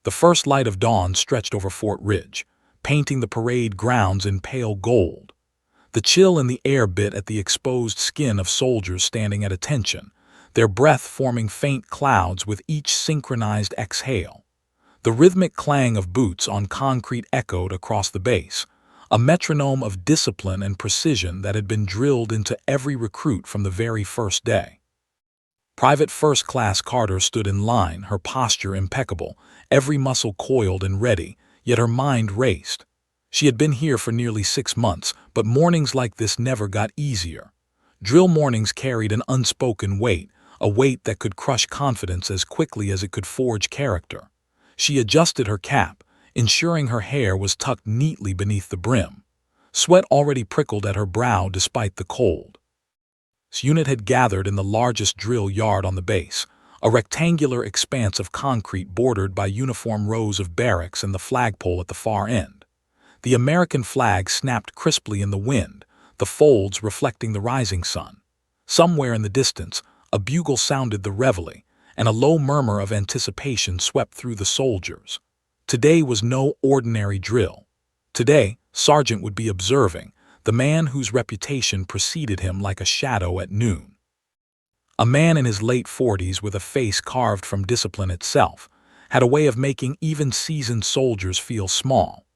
The first light of dawn stretched over Fort Ridge, painting the parade grounds in pale gold. The chill in the air bit at the exposed skin of soldiers standing at attention, their breath forming faint clouds with each synchronized exhale. The rhythmic clang of boots on concrete echoed across the base, a metronome of discipline and precision that had been drilled into every recruit from the very first day. Private First Class Carter stood in line, her posture impeccable, every muscle coiled and ready, yet her mind raced. She had been here for nearly 6 months, but mornings like this never got easier. Drill mornings carried an unspoken weight, a weight that could crush confidence as quickly as it could forge character. She adjusted her cap, ensuring her hair was tucked neatly beneath the brim. Sweat already prickled at her brow despite the cold. This unit had gathered in the largest drill yard on the base, a rectangular expanse of concrete bordered by uniform rows of barracks and the flagpole at the far end. The American flag snapped crisply in the wind, the folds reflecting the rising sun. Somewhere in the distance, a bugle sounded the reveille, and a low murmur of anticipation swept through the soldiers. Today was no ordinary drill. Today, Sergeant would be observing, the man whose reputation preceded him like a shadow at noon. A man in his late 40s with a face carved from discipline itself, had a way of making even seasoned soldiers feel small.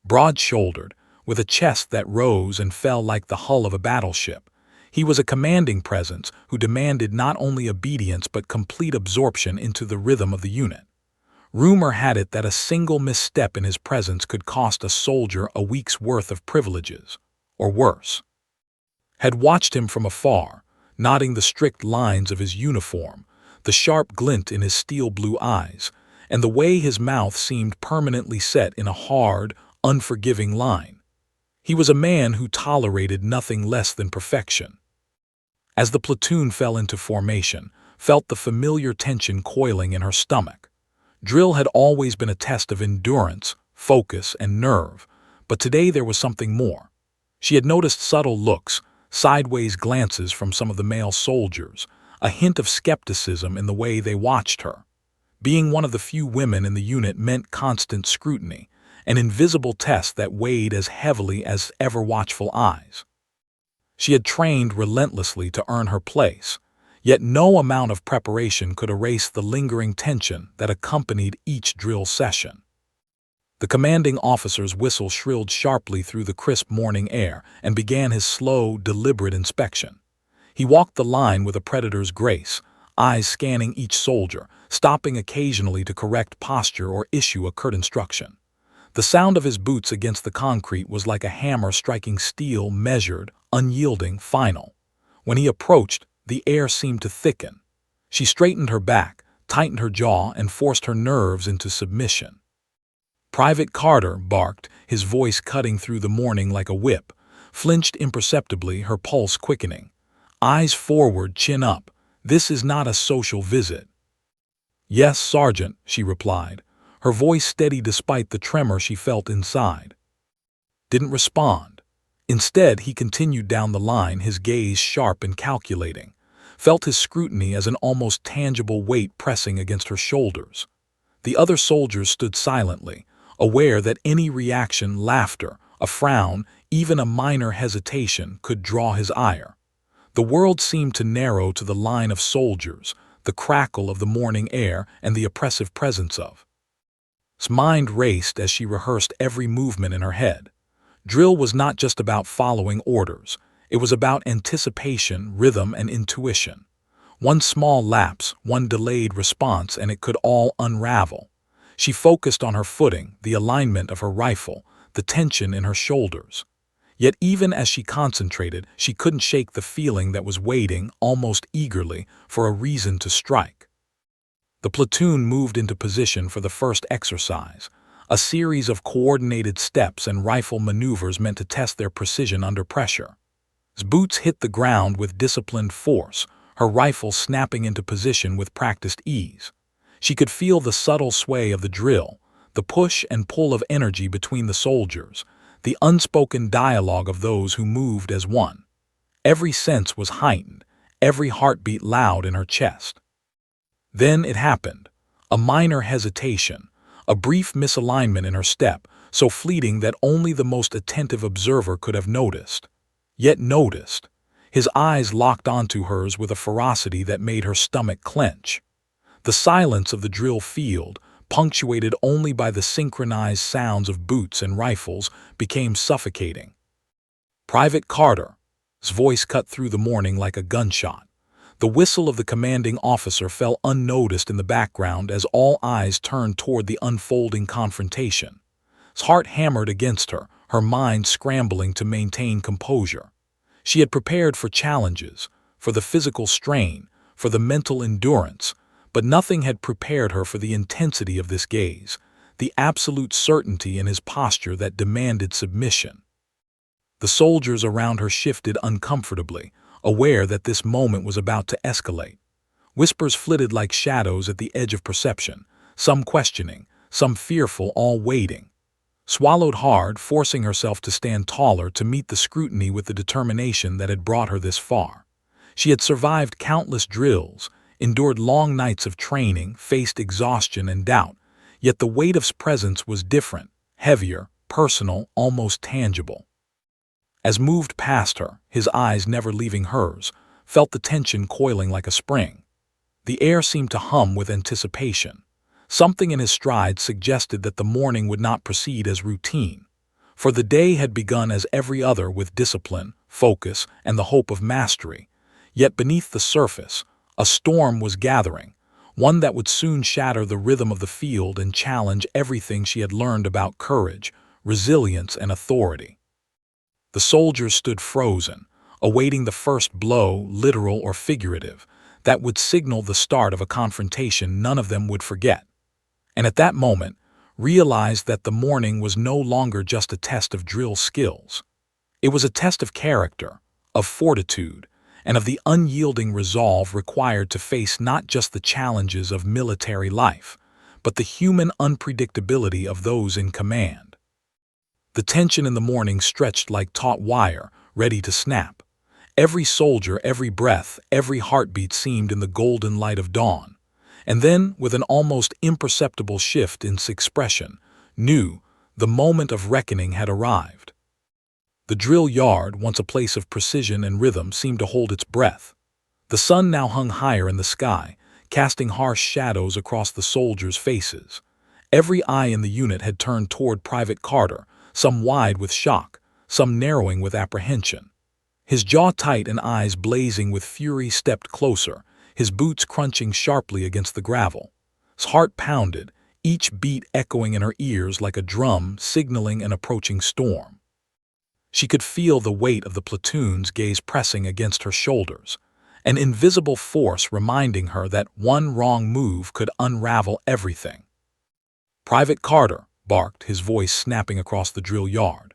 Broad-shouldered, with a chest that rose and fell like the hull of a battleship, he was a commanding presence who demanded not only obedience but complete absorption into the rhythm of the unit. Rumor had it that a single misstep in his presence could cost a soldier a week's worth of privileges, or worse. Had watched him from afar, nodding the strict lines of his uniform, the sharp glint in his steel-blue eyes, and the way his mouth seemed permanently set in a hard, unforgiving line. He was a man who tolerated nothing less than perfection. As the platoon fell into formation, felt the familiar tension coiling in her stomach. Drill had always been a test of endurance, focus, and nerve, but today there was something more. She had noticed subtle looks, sideways glances from some of the male soldiers, a hint of skepticism in the way they watched her. Being one of the few women in the unit meant constant scrutiny, an invisible test that weighed as heavily as ever-watchful eyes. She had trained relentlessly to earn her place, yet no amount of preparation could erase the lingering tension that accompanied each drill session. The commanding officer's whistle shrilled sharply through the crisp morning air and began his slow, deliberate inspection. He walked the line with a predator's grace, eyes scanning each soldier, stopping occasionally to correct posture or issue a curt instruction. The sound of his boots against the concrete was like a hammer striking steel, measured, unyielding, final. When he approached, the air seemed to thicken. She straightened her back, tightened her jaw, and forced her nerves into submission. Private Carter barked, his voice cutting through the morning like a whip, flinched imperceptibly, her pulse quickening. Eyes forward, chin up. This is not a social visit. Yes, Sergeant, she replied, her voice steady despite the tremor she felt inside. Didn't respond. Instead, he continued down the line, his gaze sharp and calculating, felt his scrutiny as an almost tangible weight pressing against her shoulders. The other soldiers stood silently, aware that any reaction, laughter, a frown, even a minor hesitation, could draw his ire. The world seemed to narrow to the line of soldiers, the crackle of the morning air, and the oppressive presence of. His mind raced as she rehearsed every movement in her head. Drill was not just about following orders. It was about anticipation, rhythm, and intuition. One small lapse, one delayed response, and it could all unravel. She focused on her footing, the alignment of her rifle, the tension in her shoulders. Yet even as she concentrated, she couldn't shake the feeling that was waiting, almost eagerly, for a reason to strike. The platoon moved into position for the first exercise, a series of coordinated steps and rifle maneuvers meant to test their precision under pressure. As boots hit the ground with disciplined force, her rifle snapping into position with practiced ease. She could feel the subtle sway of the drill, the push and pull of energy between the soldiers, the unspoken dialogue of those who moved as one. Every sense was heightened, every heartbeat loud in her chest. Then it happened. A minor hesitation, a brief misalignment in her step, so fleeting that only the most attentive observer could have noticed. Yet noticed. His eyes locked onto hers with a ferocity that made her stomach clench. The silence of the drill field, punctuated only by the synchronized sounds of boots and rifles, became suffocating. "Private Carter," his voice cut through the morning like a gunshot. The whistle of the commanding officer fell unnoticed in the background as all eyes turned toward the unfolding confrontation. His heart hammered against her, her mind scrambling to maintain composure. She had prepared for challenges, for the physical strain, for the mental endurance, but nothing had prepared her for the intensity of this gaze, the absolute certainty in his posture that demanded submission. The soldiers around her shifted uncomfortably, aware that this moment was about to escalate. Whispers flitted like shadows at the edge of perception, some questioning, some fearful, all waiting. Swallowed hard, forcing herself to stand taller to meet the scrutiny with the determination that had brought her this far. She had survived countless drills, endured long nights of training, faced exhaustion and doubt, yet the weight of his presence was different, heavier, personal, almost tangible. As moved past her, his eyes never leaving hers, felt the tension coiling like a spring. The air seemed to hum with anticipation. Something in his stride suggested that the morning would not proceed as routine, for the day had begun as every other with discipline, focus, and the hope of mastery. Yet beneath the surface, a storm was gathering, one that would soon shatter the rhythm of the field and challenge everything she had learned about courage, resilience, and authority. The soldiers stood frozen, awaiting the first blow, literal or figurative, that would signal the start of a confrontation none of them would forget. And at that moment, realized that the morning was no longer just a test of drill skills. It was a test of character, of fortitude, and of the unyielding resolve required to face not just the challenges of military life, but the human unpredictability of those in command. The tension in the morning stretched like taut wire, ready to snap. Every soldier, every breath, every heartbeat seemed in the golden light of dawn. And then, with an almost imperceptible shift in its expression, knew the moment of reckoning had arrived. The drill yard, once a place of precision and rhythm, seemed to hold its breath. The sun now hung higher in the sky, casting harsh shadows across the soldiers' faces. Every eye in the unit had turned toward Private Carter, some wide with shock, some narrowing with apprehension. His jaw tight and eyes blazing with fury stepped closer, his boots crunching sharply against the gravel. His heart pounded, each beat echoing in her ears like a drum signaling an approaching storm. She could feel the weight of the platoon's gaze pressing against her shoulders, an invisible force reminding her that one wrong move could unravel everything. "Private Carter," barked, his voice snapping across the drill yard.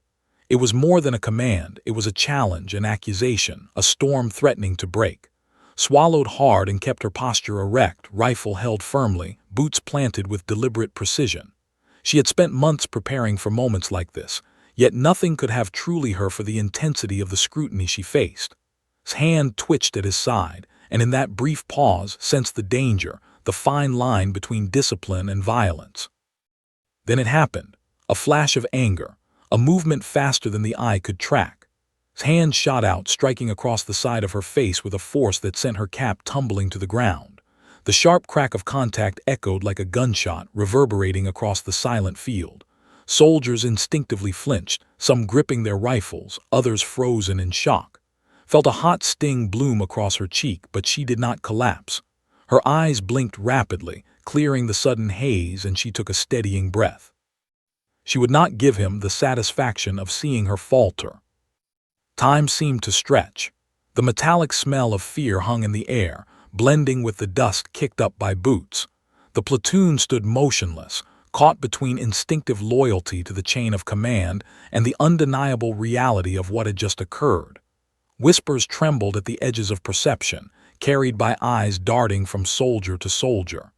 It was more than a command, it was a challenge, an accusation, a storm threatening to break. Swallowed hard and kept her posture erect, rifle held firmly, boots planted with deliberate precision. She had spent months preparing for moments like this, yet nothing could have truly her for the intensity of the scrutiny she faced. His hand twitched at his side, and in that brief pause sensed the danger, the fine line between discipline and violence. Then it happened, a flash of anger, a movement faster than the eye could track. His hand shot out, striking across the side of her face with a force that sent her cap tumbling to the ground. The sharp crack of contact echoed like a gunshot, reverberating across the silent field. Soldiers instinctively flinched, some gripping their rifles, others frozen in shock. Felt a hot sting bloom across her cheek, but she did not collapse. Her eyes blinked rapidly, clearing the sudden haze, and she took a steadying breath. She would not give him the satisfaction of seeing her falter. Time seemed to stretch. The metallic smell of fear hung in the air, blending with the dust kicked up by boots. The platoon stood motionless, caught between instinctive loyalty to the chain of command and the undeniable reality of what had just occurred. Whispers trembled at the edges of perception, carried by eyes darting from soldier to soldier.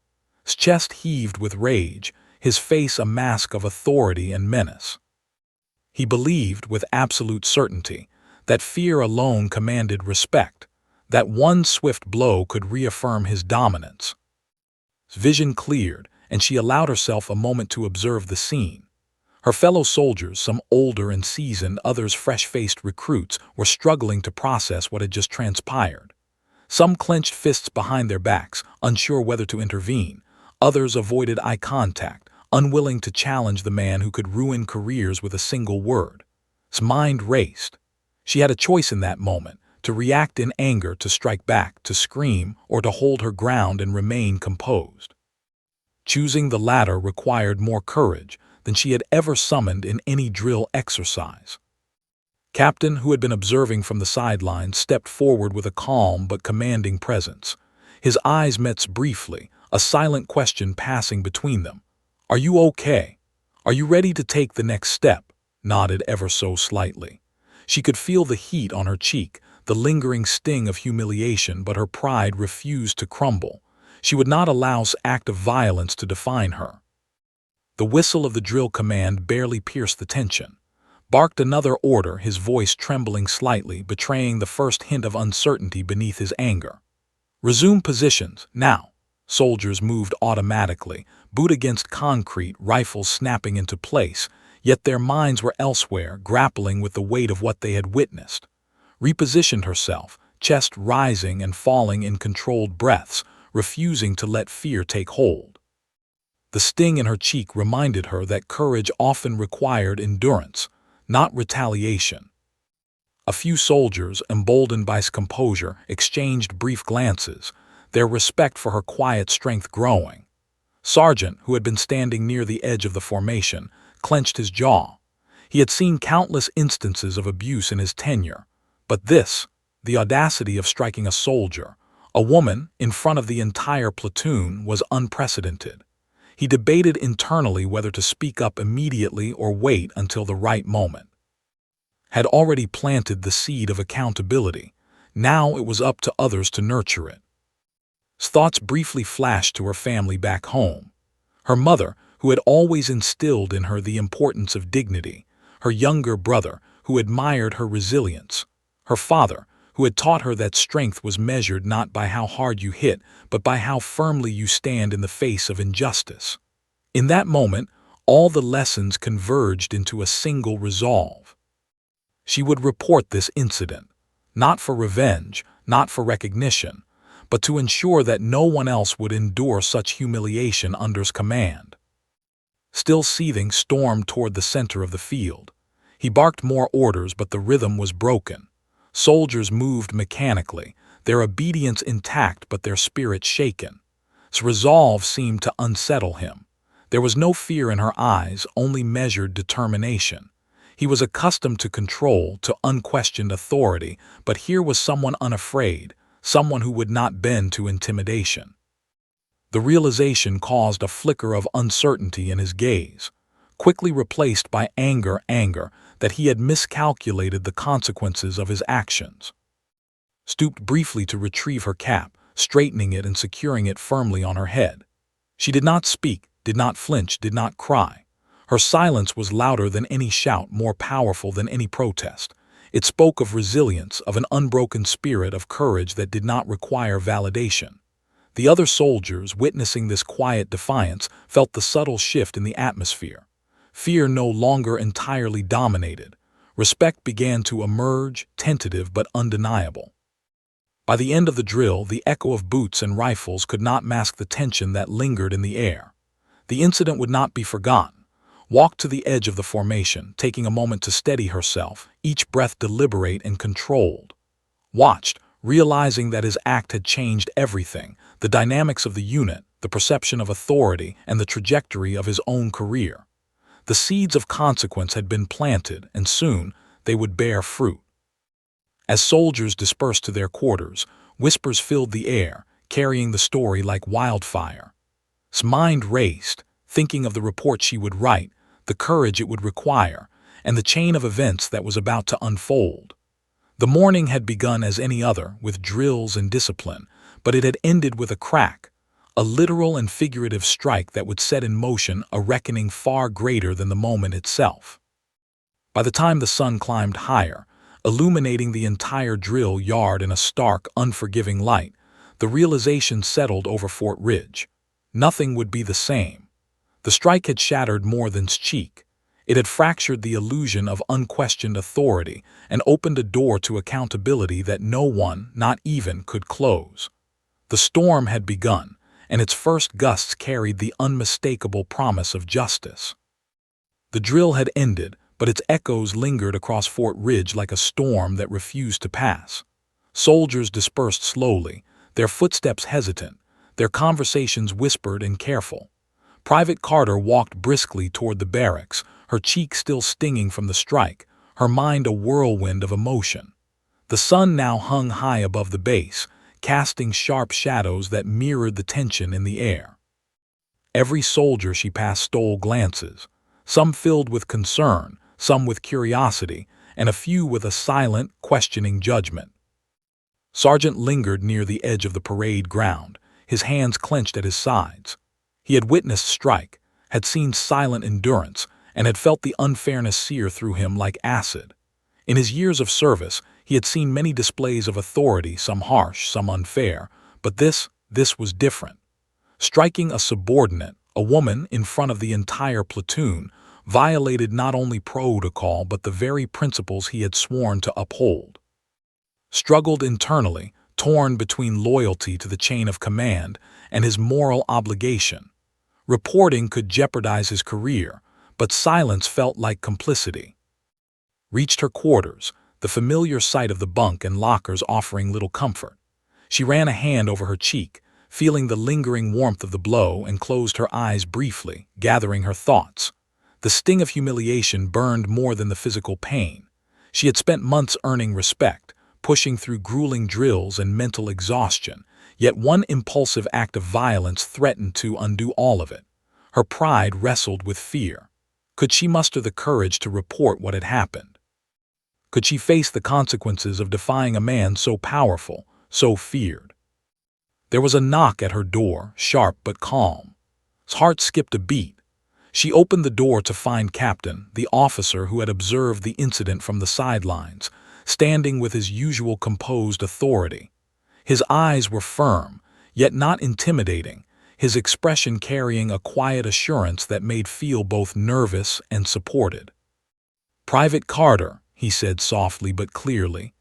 His chest heaved with rage, his face a mask of authority and menace. He believed with absolute certainty that fear alone commanded respect, that one swift blow could reaffirm his dominance. His vision cleared, and she allowed herself a moment to observe the scene. Her fellow soldiers, some older and seasoned, others fresh-faced recruits, were struggling to process what had just transpired. Some clenched fists behind their backs, unsure whether to intervene. Others avoided eye contact, unwilling to challenge the man who could ruin careers with a single word. His mind raced. She had a choice in that moment: to react in anger, to strike back, to scream, or to hold her ground and remain composed. Choosing the latter required more courage than she had ever summoned in any drill exercise. Captain, who had been observing from the sidelines, stepped forward with a calm but commanding presence. His eyes met briefly, a silent question passing between them. "Are you okay? Are you ready to take the next step?" Nodded ever so slightly. She could feel the heat on her cheek, the lingering sting of humiliation, but her pride refused to crumble. She would not allow this act of violence to define her. The whistle of the drill command barely pierced the tension. Barked another order, his voice trembling slightly, betraying the first hint of uncertainty beneath his anger. "Resume positions, now." Soldiers moved automatically, boot against concrete, rifles snapping into place, yet their minds were elsewhere, grappling with the weight of what they had witnessed. Repositioned herself, chest rising and falling in controlled breaths, refusing to let fear take hold. The sting in her cheek reminded her that courage often required endurance, not retaliation. A few soldiers, emboldened by his composure, exchanged brief glances, their respect for her quiet strength growing. Sergeant, who had been standing near the edge of the formation, clenched his jaw. He had seen countless instances of abuse in his tenure, but this, the audacity of striking a soldier, a woman, in front of the entire platoon, was unprecedented. He debated internally whether to speak up immediately or wait until the right moment. Had already planted the seed of accountability. Now it was up to others to nurture it. His thoughts briefly flashed to her family back home. Her mother, who had always instilled in her the importance of dignity. Her younger brother, who admired her resilience. Her father, who had taught her that strength was measured not by how hard you hit, but by how firmly you stand in the face of injustice. In that moment, all the lessons converged into a single resolve. She would report this incident, not for revenge, not for recognition, but to ensure that no one else would endure such humiliation under his command. Still seething, stormed toward the center of the field. He barked more orders, but the rhythm was broken. Soldiers moved mechanically, their obedience intact but their spirit shaken. His resolve seemed to unsettle him. There was no fear in her eyes, only measured determination. He was accustomed to control, to unquestioned authority, but here was someone unafraid, someone who would not bend to intimidation. The realization caused a flicker of uncertainty in his gaze, quickly replaced by anger that he had miscalculated the consequences of his actions. Stooped briefly to retrieve her cap, straightening it and securing it firmly on her head. She did not speak, did not flinch, did not cry. Her silence was louder than any shout, more powerful than any protest. It spoke of resilience, of an unbroken spirit, of courage that did not require validation. The other soldiers, witnessing this quiet defiance, felt the subtle shift in the atmosphere. Fear no longer entirely dominated. Respect began to emerge, tentative but undeniable. By the end of the drill, the echo of boots and rifles could not mask the tension that lingered in the air. The incident would not be forgotten. Walked to the edge of the formation, taking a moment to steady herself, each breath deliberate and controlled. Watched, realizing that his act had changed everything, the dynamics of the unit, the perception of authority, and the trajectory of his own career. The seeds of consequence had been planted, and soon they would bear fruit. As soldiers dispersed to their quarters, whispers filled the air, carrying the story like wildfire. His mind raced, thinking of the report she would write, the courage it would require, and the chain of events that was about to unfold. The morning had begun as any other, with drills and discipline, but it had ended with a crack, a literal and figurative strike that would set in motion a reckoning far greater than the moment itself. By the time the sun climbed higher, illuminating the entire drill yard in a stark, unforgiving light, the realization settled over Fort Ridge. Nothing would be the same. The strike had shattered Morthen's cheek. It had fractured the illusion of unquestioned authority and opened a door to accountability that no one, not even, could close. The storm had begun, and its first gusts carried the unmistakable promise of justice. The drill had ended, but its echoes lingered across Fort Ridge like a storm that refused to pass. Soldiers dispersed slowly, their footsteps hesitant, their conversations whispered and careful. Private Carter walked briskly toward the barracks, her cheek still stinging from the strike, her mind a whirlwind of emotion. The sun now hung high above the base, casting sharp shadows that mirrored the tension in the air. Every soldier she passed stole glances, some filled with concern, some with curiosity, and a few with a silent, questioning judgment. Sergeant lingered near the edge of the parade ground, his hands clenched at his sides. He had witnessed strike, had seen silent endurance, and had felt the unfairness sear through him like acid. In his years of service, he had seen many displays of authority, some harsh, some unfair, but this was different. Striking a subordinate, a woman, in front of the entire platoon, violated not only protocol but the very principles he had sworn to uphold. Struggled internally, torn between loyalty to the chain of command and his moral obligation. Reporting could jeopardize his career, but silence felt like complicity. Reached her quarters, the familiar sight of the bunk and lockers offering little comfort. She ran a hand over her cheek, feeling the lingering warmth of the blow, and closed her eyes briefly, gathering her thoughts. The sting of humiliation burned more than the physical pain. She had spent months earning respect, pushing through grueling drills and mental exhaustion, yet one impulsive act of violence threatened to undo all of it. Her pride wrestled with fear. Could she muster the courage to report what had happened? Could she face the consequences of defying a man so powerful, so feared? There was a knock at her door, sharp but calm. His heart skipped a beat. She opened the door to find Captain, the officer who had observed the incident from the sidelines, standing with his usual composed authority. His eyes were firm, yet not intimidating, his expression carrying a quiet assurance that made feel both nervous and supported. "Private Carter," he said softly but clearly,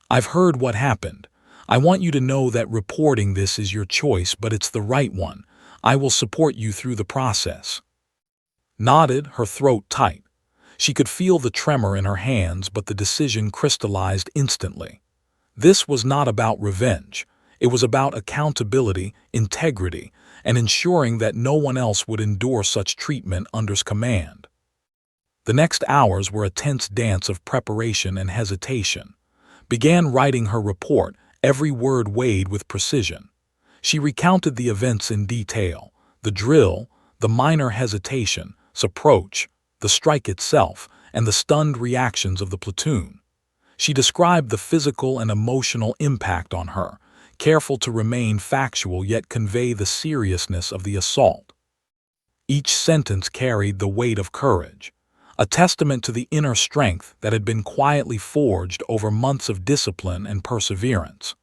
"I've heard what happened. I want you to know that reporting this is your choice, but it's the right one. I will support you through the process." Nodded, her throat tight. She could feel the tremor in her hands, but the decision crystallized instantly. This was not about revenge. It was about accountability, integrity, and ensuring that no one else would endure such treatment under his command. The next hours were a tense dance of preparation and hesitation. Began writing her report, every word weighed with precision. She recounted the events in detail, the drill, the minor hesitation's approach, the strike itself, and the stunned reactions of the platoon. She described the physical and emotional impact on her, careful to remain factual yet convey the seriousness of the assault. Each sentence carried the weight of courage, a testament to the inner strength that had been quietly forged over months of discipline and perseverance.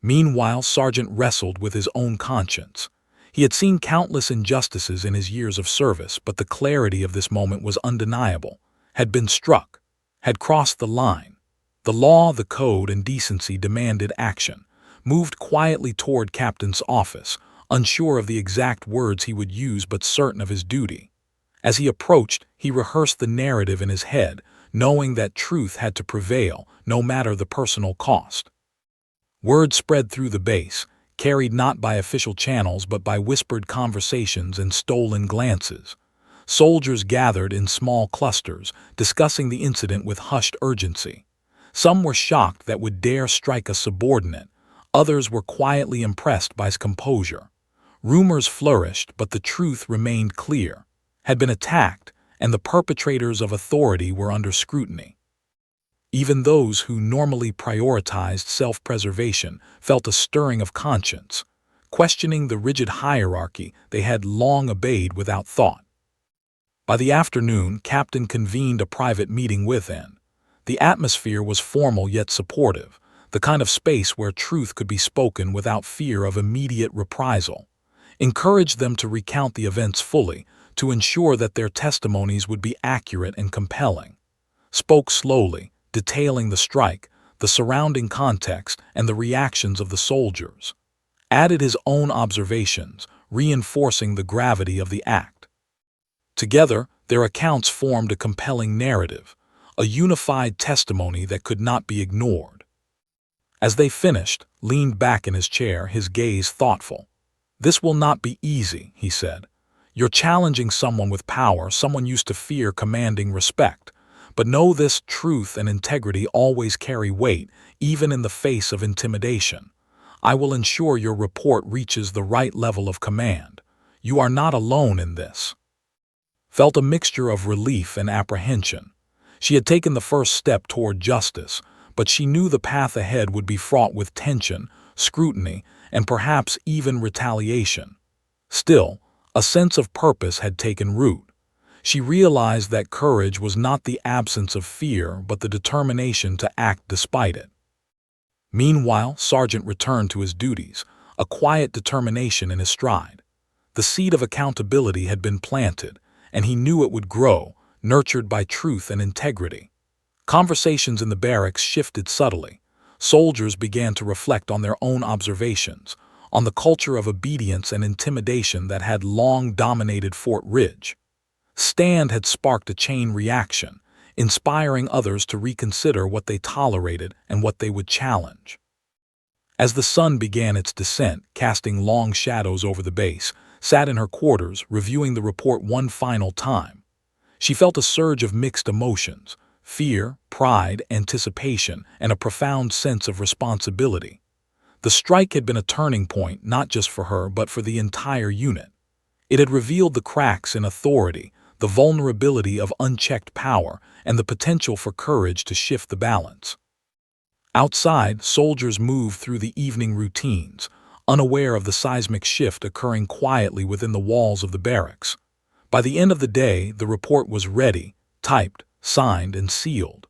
Meanwhile, Sergeant wrestled with his own conscience. He had seen countless injustices in his years of service, but the clarity of this moment was undeniable. Had been struck, had crossed the line. The law, the code, and decency demanded action. Moved quietly toward Captain's office, unsure of the exact words he would use but certain of his duty. As he approached, he rehearsed the narrative in his head, knowing that truth had to prevail, no matter the personal cost. Word spread through the base, carried not by official channels but by whispered conversations and stolen glances. Soldiers gathered in small clusters, discussing the incident with hushed urgency. Some were shocked that would dare strike a subordinate. Others were quietly impressed by his composure. Rumors flourished, but the truth remained clear. Had been attacked, and the perpetrators of authority were under scrutiny. Even those who normally prioritized self-preservation felt a stirring of conscience, questioning the rigid hierarchy they had long obeyed without thought. By the afternoon, Captain convened a private meeting with N. The atmosphere was formal yet supportive, the kind of space where truth could be spoken without fear of immediate reprisal. Encouraged them to recount the events fully, to ensure that their testimonies would be accurate and compelling. Spoke slowly, detailing the strike, the surrounding context, and the reactions of the soldiers. Added his own observations, reinforcing the gravity of the act. Together, their accounts formed a compelling narrative, a unified testimony that could not be ignored. As they finished, leaned back in his chair, his gaze thoughtful. "This will not be easy," he said. "You're challenging someone with power, someone used to fear commanding respect. But know this: truth and integrity always carry weight, even in the face of intimidation. I will ensure your report reaches the right level of command. You are not alone in this." Felt a mixture of relief and apprehension. She had taken the first step toward justice, but she knew the path ahead would be fraught with tension, scrutiny, and perhaps even retaliation. Still, a sense of purpose had taken root. She realized that courage was not the absence of fear, but the determination to act despite it. Meanwhile, Sargent returned to his duties, a quiet determination in his stride. The seed of accountability had been planted, and he knew it would grow, nurtured by truth and integrity. Conversations in the barracks shifted subtly. Soldiers began to reflect on their own observations, on the culture of obedience and intimidation that had long dominated Fort Ridge. Stand had sparked a chain reaction, inspiring others to reconsider what they tolerated and what they would challenge. As the sun began its descent, casting long shadows over the base, sat in her quarters, reviewing the report one final time. She felt a surge of mixed emotions: fear, pride, anticipation, and a profound sense of responsibility. The strike had been a turning point not just for her but for the entire unit. It had revealed the cracks in authority, the vulnerability of unchecked power, and the potential for courage to shift the balance. Outside, soldiers moved through the evening routines, unaware of the seismic shift occurring quietly within the walls of the barracks. By the end of the day, the report was ready, typed, signed, and sealed.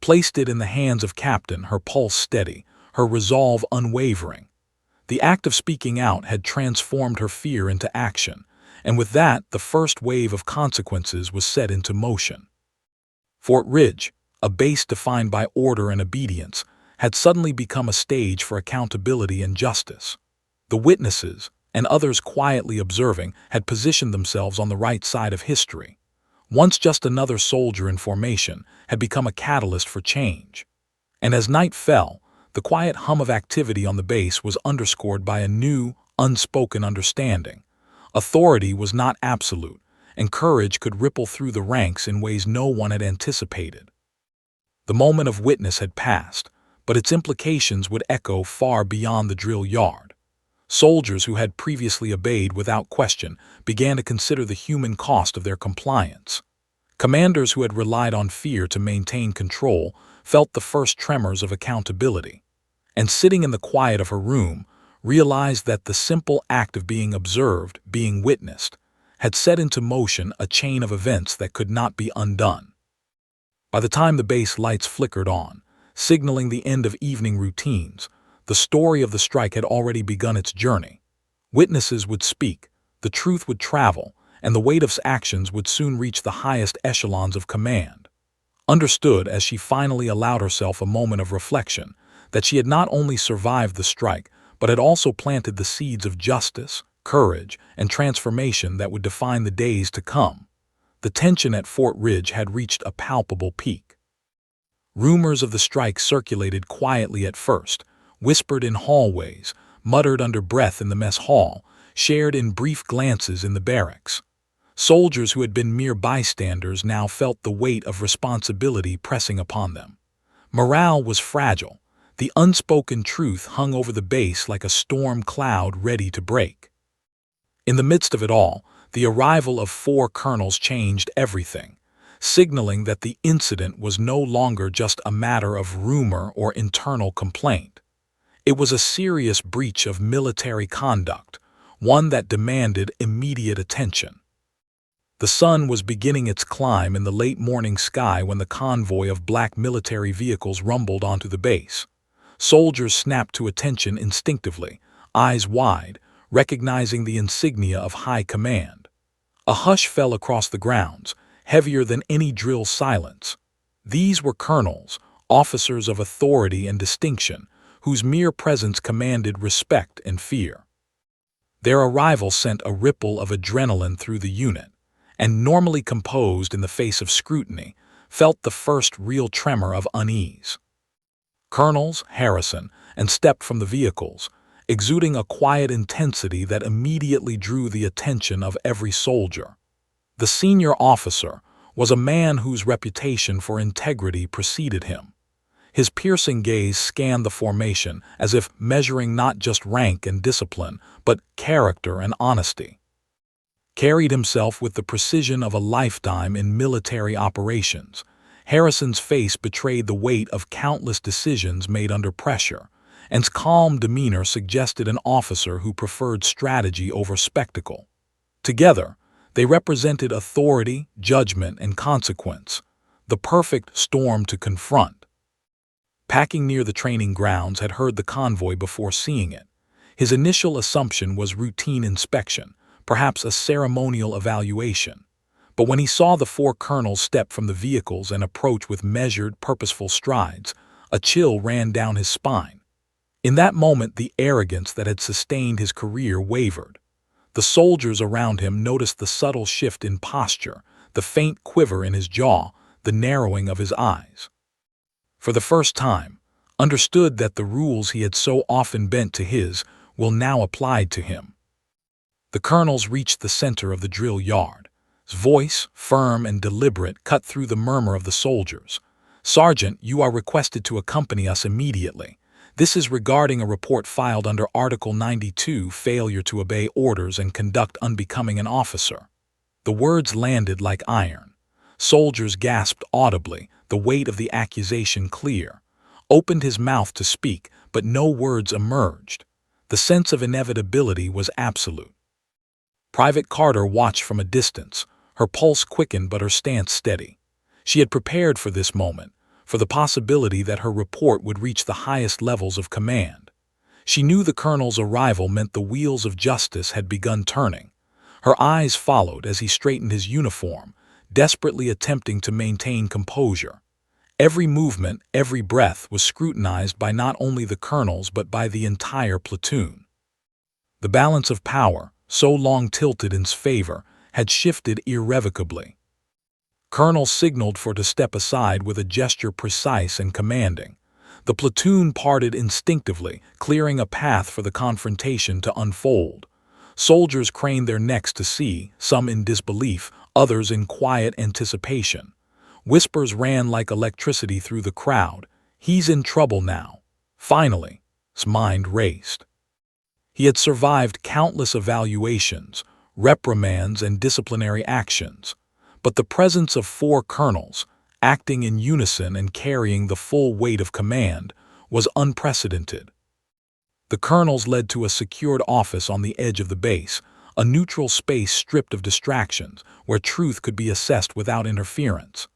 Placed it in the hands of Captain, her pulse steady, her resolve unwavering. The act of speaking out had transformed her fear into action, and with that, the first wave of consequences was set into motion. Fort Ridge, a base defined by order and obedience, had suddenly become a stage for accountability and justice. The witnesses, and others quietly observing, had positioned themselves on the right side of history. Once just another soldier in formation, had become a catalyst for change. And as night fell, the quiet hum of activity on the base was underscored by a new, unspoken understanding. Authority was not absolute, and courage could ripple through the ranks in ways no one had anticipated. The moment of witness had passed, but its implications would echo far beyond the drill yard. Soldiers who had previously obeyed without question began to consider the human cost of their compliance. Commanders who had relied on fear to maintain control felt the first tremors of accountability, and sitting in the quiet of her room, realized that the simple act of being observed, being witnessed, had set into motion a chain of events that could not be undone. By the time the base lights flickered on, signaling the end of evening routines, the story of the strike had already begun its journey. Witnesses would speak, the truth would travel, and the weight of actions would soon reach the highest echelons of command. Understood, as she finally allowed herself a moment of reflection, that she had not only survived the strike, but had also planted the seeds of justice, courage, and transformation that would define the days to come. The tension at Fort Ridge had reached a palpable peak. Rumors of the strike circulated quietly at first, whispered in hallways, muttered under breath in the mess hall, shared in brief glances in the barracks. Soldiers who had been mere bystanders now felt the weight of responsibility pressing upon them. Morale was fragile. The unspoken truth hung over the base like a storm cloud ready to break. In the midst of it all, the arrival of 4 colonels changed everything, signaling that the incident was no longer just a matter of rumor or internal complaint. It was a serious breach of military conduct, one that demanded immediate attention. The sun was beginning its climb in the late morning sky when the convoy of black military vehicles rumbled onto the base. Soldiers snapped to attention instinctively, eyes wide, recognizing the insignia of high command. A hush fell across the grounds, heavier than any drill silence. These were colonels, officers of authority and distinction, whose mere presence commanded respect and fear. Their arrival sent a ripple of adrenaline through the unit, and normally composed in the face of scrutiny, felt the first real tremor of unease. Colonels Harrison and stepped from the vehicles, exuding a quiet intensity that immediately drew the attention of every soldier. The senior officer was a man whose reputation for integrity preceded him. His piercing gaze scanned the formation as if measuring not just rank and discipline, but character and honesty. Carried himself with the precision of a lifetime in military operations, Harrison's face betrayed the weight of countless decisions made under pressure, and his calm demeanor suggested an officer who preferred strategy over spectacle. Together, they represented authority, judgment, and consequence, the perfect storm to confront. Packing near the training grounds had heard the convoy before seeing it. His initial assumption was routine inspection, perhaps a ceremonial evaluation. But when he saw the four colonels step from the vehicles and approach with measured, purposeful strides, a chill ran down his spine. In that moment, the arrogance that had sustained his career wavered. The soldiers around him noticed the subtle shift in posture, the faint quiver in his jaw, the narrowing of his eyes. For the first time, understood that the rules he had so often bent to his will now applied to him. The colonels reached the center of the drill yard. His voice, firm and deliberate, cut through the murmur of the soldiers. "Sergeant, you are requested to accompany us immediately. This is regarding a report filed under Article 92, failure to obey orders and conduct unbecoming an officer." The words landed like iron. Soldiers gasped audibly, the weight of the accusation clear. Opened his mouth to speak, but no words emerged. The sense of inevitability was absolute. Private Carter watched from a distance, her pulse quickened but her stance steady. She had prepared for this moment, for the possibility that her report would reach the highest levels of command. She knew the colonel's arrival meant the wheels of justice had begun turning. Her eyes followed as he straightened his uniform, desperately attempting to maintain composure. Every movement, every breath was scrutinized by not only the colonels but by the entire platoon. The balance of power, so long tilted in his favor, had shifted irrevocably. Colonel signaled for to step aside with a gesture precise and commanding. The platoon parted instinctively, clearing a path for the confrontation to unfold. Soldiers craned their necks to see, some in disbelief, others in quiet anticipation. Whispers ran like electricity through the crowd. "He's in trouble now." Finally, his mind raced. He had survived countless evaluations, reprimands, and disciplinary actions. But the presence of four colonels, acting in unison and carrying the full weight of command, was unprecedented. The colonels led to a secured office on the edge of the base, a neutral space stripped of distractions, where truth could be assessed without interference.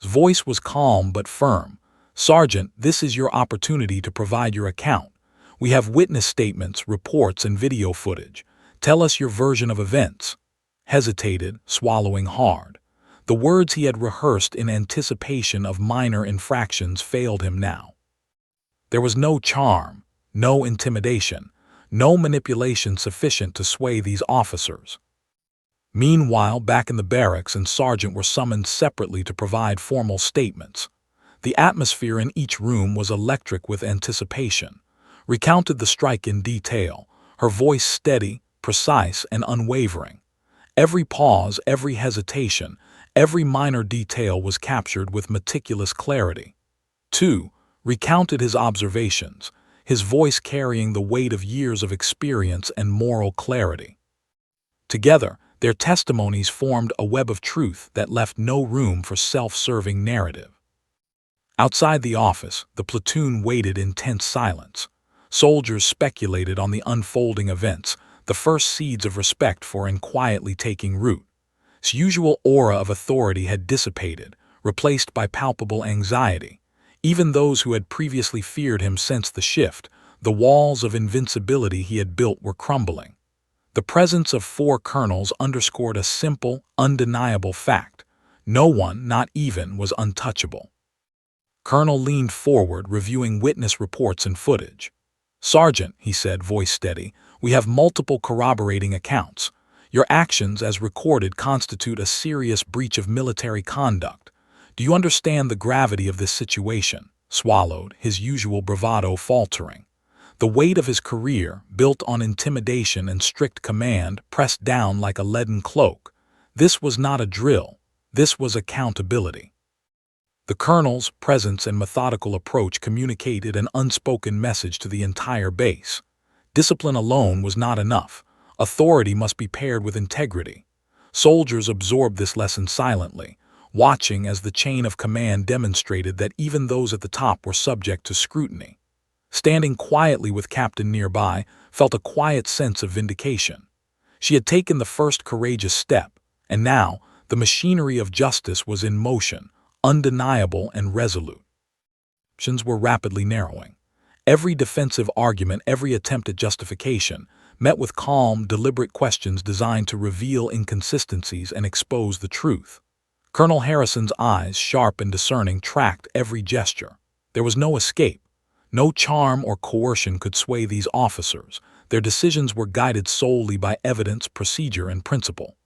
His voice was calm but firm. "Sergeant, this is your opportunity to provide your account. We have witness statements, reports, and video footage. Tell us your version of events." Hesitated, swallowing hard. The words he had rehearsed in anticipation of minor infractions failed him now. There was no charm, no intimidation, no manipulation sufficient to sway these officers. Meanwhile, back in the barracks, and Sergeant were summoned separately to provide formal statements. The atmosphere in each room was electric with anticipation. Recounted the strike in detail, her voice steady, precise, and unwavering. Every pause, every hesitation, every minor detail was captured with meticulous clarity. 2. Recounted his observations, his voice carrying the weight of years of experience and moral clarity. Together, their testimonies formed a web of truth that left no room for self-serving narrative. Outside the office, the platoon waited in tense silence. Soldiers speculated on the unfolding events, the first seeds of respect for him quietly taking root. His usual aura of authority had dissipated, replaced by palpable anxiety. Even those who had previously feared him sensed the shift. The walls of invincibility he had built were crumbling. The presence of 4 colonels underscored a simple, undeniable fact. No one, not even, was untouchable. Colonel leaned forward, reviewing witness reports and footage. "Sergeant," he said, voice steady, "we have multiple corroborating accounts. Your actions, as recorded, constitute a serious breach of military conduct. Do you understand the gravity of this situation?" Swallowed, his usual bravado faltering. The weight of his career, built on intimidation and strict command, pressed down like a leaden cloak. This was not a drill. This was accountability. The colonel's presence and methodical approach communicated an unspoken message to the entire base. Discipline alone was not enough. Authority must be paired with integrity. Soldiers absorbed this lesson silently, watching as the chain of command demonstrated that even those at the top were subject to scrutiny. Standing quietly with Captain nearby, felt a quiet sense of vindication. She had taken the first courageous step, and now the machinery of justice was in motion, undeniable and resolute. Options were rapidly narrowing. Every defensive argument, every attempt at justification, met with calm, deliberate questions designed to reveal inconsistencies and expose the truth. Colonel Harrison's eyes, sharp and discerning, tracked every gesture. There was no escape. No charm or coercion could sway these officers. Their decisions were guided solely by evidence, procedure, and principle.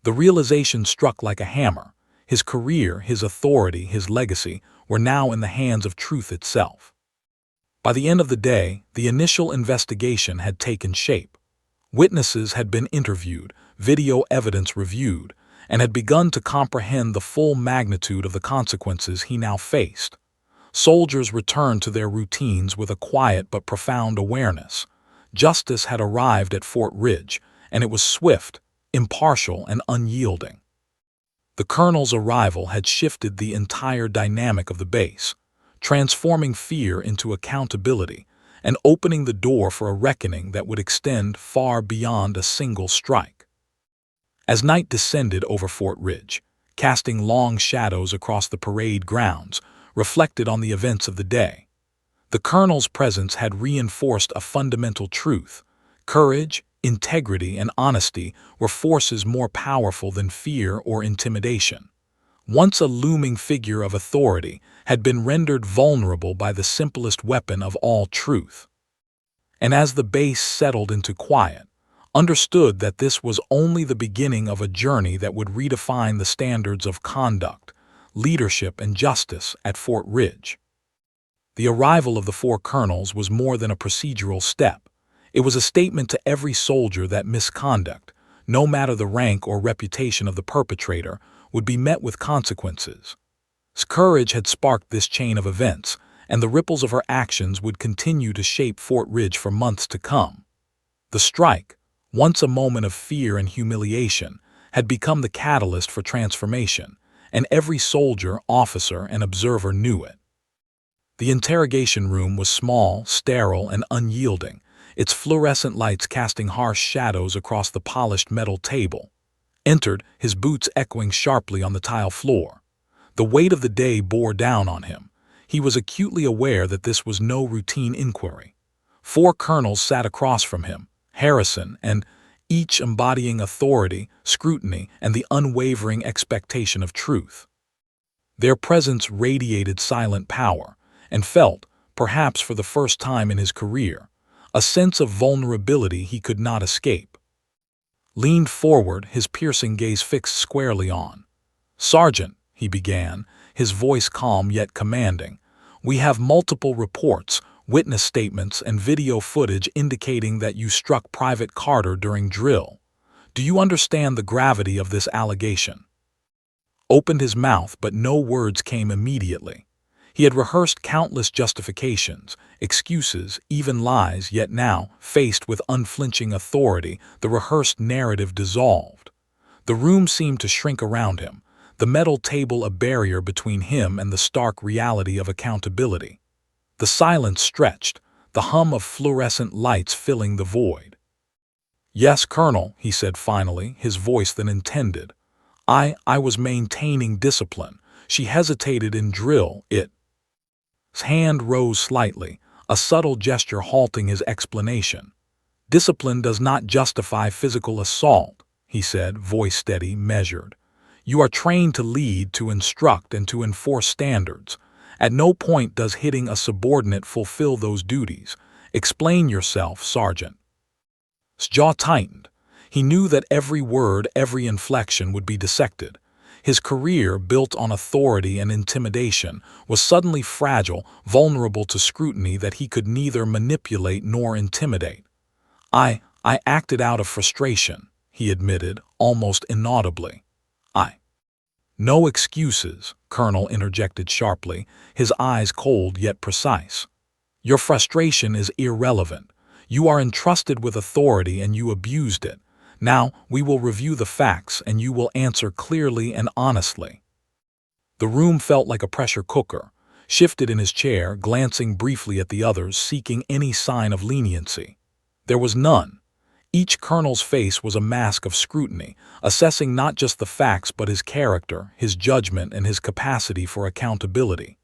The realization struck like a hammer. His career, his authority, his legacy were now in the hands of truth itself. By the end of the day, the initial investigation had taken shape. Witnesses had been interviewed, video evidence reviewed, and had begun to comprehend the full magnitude of the consequences he now faced. Soldiers returned to their routines with a quiet but profound awareness. Justice had arrived at Fort Ridge, and it was swift, impartial, and unyielding. The colonel's arrival had shifted the entire dynamic of the base, transforming fear into accountability and opening the door for a reckoning that would extend far beyond a single strike. As night descended over Fort Ridge, casting long shadows across the parade grounds, reflected on the events of the day, the colonel's presence had reinforced a fundamental truth. Courage, integrity, and honesty were forces more powerful than fear or intimidation. Once a looming figure of authority had been rendered vulnerable by the simplest weapon of all, truth. And as the base settled into quiet, understood that this was only the beginning of a journey that would redefine the standards of conduct, leadership, and justice at Fort Ridge. The arrival of the 4 colonels was more than a procedural step. It was a statement to every soldier that misconduct, no matter the rank or reputation of the perpetrator, would be met with consequences. Courage had sparked this chain of events, and the ripples of her actions would continue to shape Fort Ridge for months to come. The strike, once a moment of fear and humiliation, had become the catalyst for transformation, and every soldier, officer, and observer knew it. The interrogation room was small, sterile, and unyielding, its fluorescent lights casting harsh shadows across the polished metal table. Entered, his boots echoing sharply on the tile floor. The weight of the day bore down on him. He was acutely aware that this was no routine inquiry. 4 colonels sat across from him, Harrison, and each embodying authority, scrutiny, and the unwavering expectation of truth. Their presence radiated silent power, and felt, perhaps for the first time in his career, a sense of vulnerability he could not escape. Leaned forward, his piercing gaze fixed squarely on. "Sergeant," he began, his voice calm yet commanding, "we have multiple reports, witness statements, and video footage indicating that you struck Private Carter during drill. Do you understand the gravity of this allegation?" Opened his mouth, but no words came immediately. He had rehearsed countless justifications, excuses, even lies, yet now, faced with unflinching authority, the rehearsed narrative dissolved. The room seemed to shrink around him, the metal table a barrier between him and the stark reality of accountability. The silence stretched, the hum of fluorescent lights filling the void. "Yes, Colonel," he said finally, his voice then intended. I was maintaining discipline." She hesitated in drill. His hand rose slightly, a subtle gesture halting his explanation. Discipline does not justify physical assault, he said, voice steady, measured. You are trained to lead, to instruct, and to enforce standards. At no point does hitting a subordinate fulfill those duties. Explain yourself, Sergeant. His jaw tightened. He knew that every word, every inflection would be dissected. His career, built on authority and intimidation, was suddenly fragile, vulnerable to scrutiny that he could neither manipulate nor intimidate. I acted out of frustration, he admitted, almost inaudibly. I. No excuses, Colonel interjected sharply, his eyes cold yet precise. Your frustration is irrelevant. You are entrusted with authority and you abused it. Now, we will review the facts and you will answer clearly and honestly. The room felt like a pressure cooker. Shifted in his chair, glancing briefly at the others, seeking any sign of leniency. There was none. Each colonel's face was a mask of scrutiny, assessing not just the facts but his character, his judgment, and his capacity for accountability.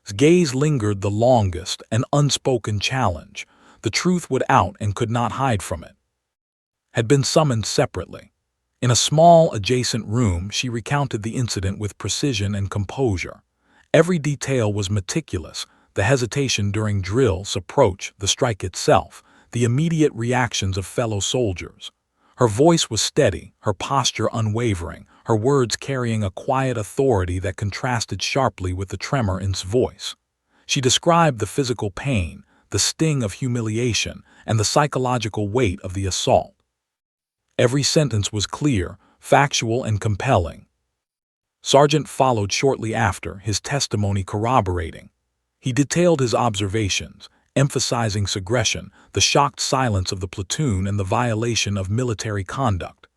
His gaze lingered the longest, an unspoken challenge. The truth would out and could not hide from it. Had been summoned separately. In a small, adjacent room, she recounted the incident with precision and composure. Every detail was meticulous, the hesitation during drill's approach, the strike itself, the immediate reactions of fellow soldiers. Her voice was steady, her posture unwavering, her words carrying a quiet authority that contrasted sharply with the tremor in his voice. She described the physical pain, the sting of humiliation, and the psychological weight of the assault. Every sentence was clear, factual, and compelling. Sergeant followed shortly after, his testimony corroborating. He detailed his observations, emphasizing aggression, the shocked silence of the platoon, and the violation of military conduct.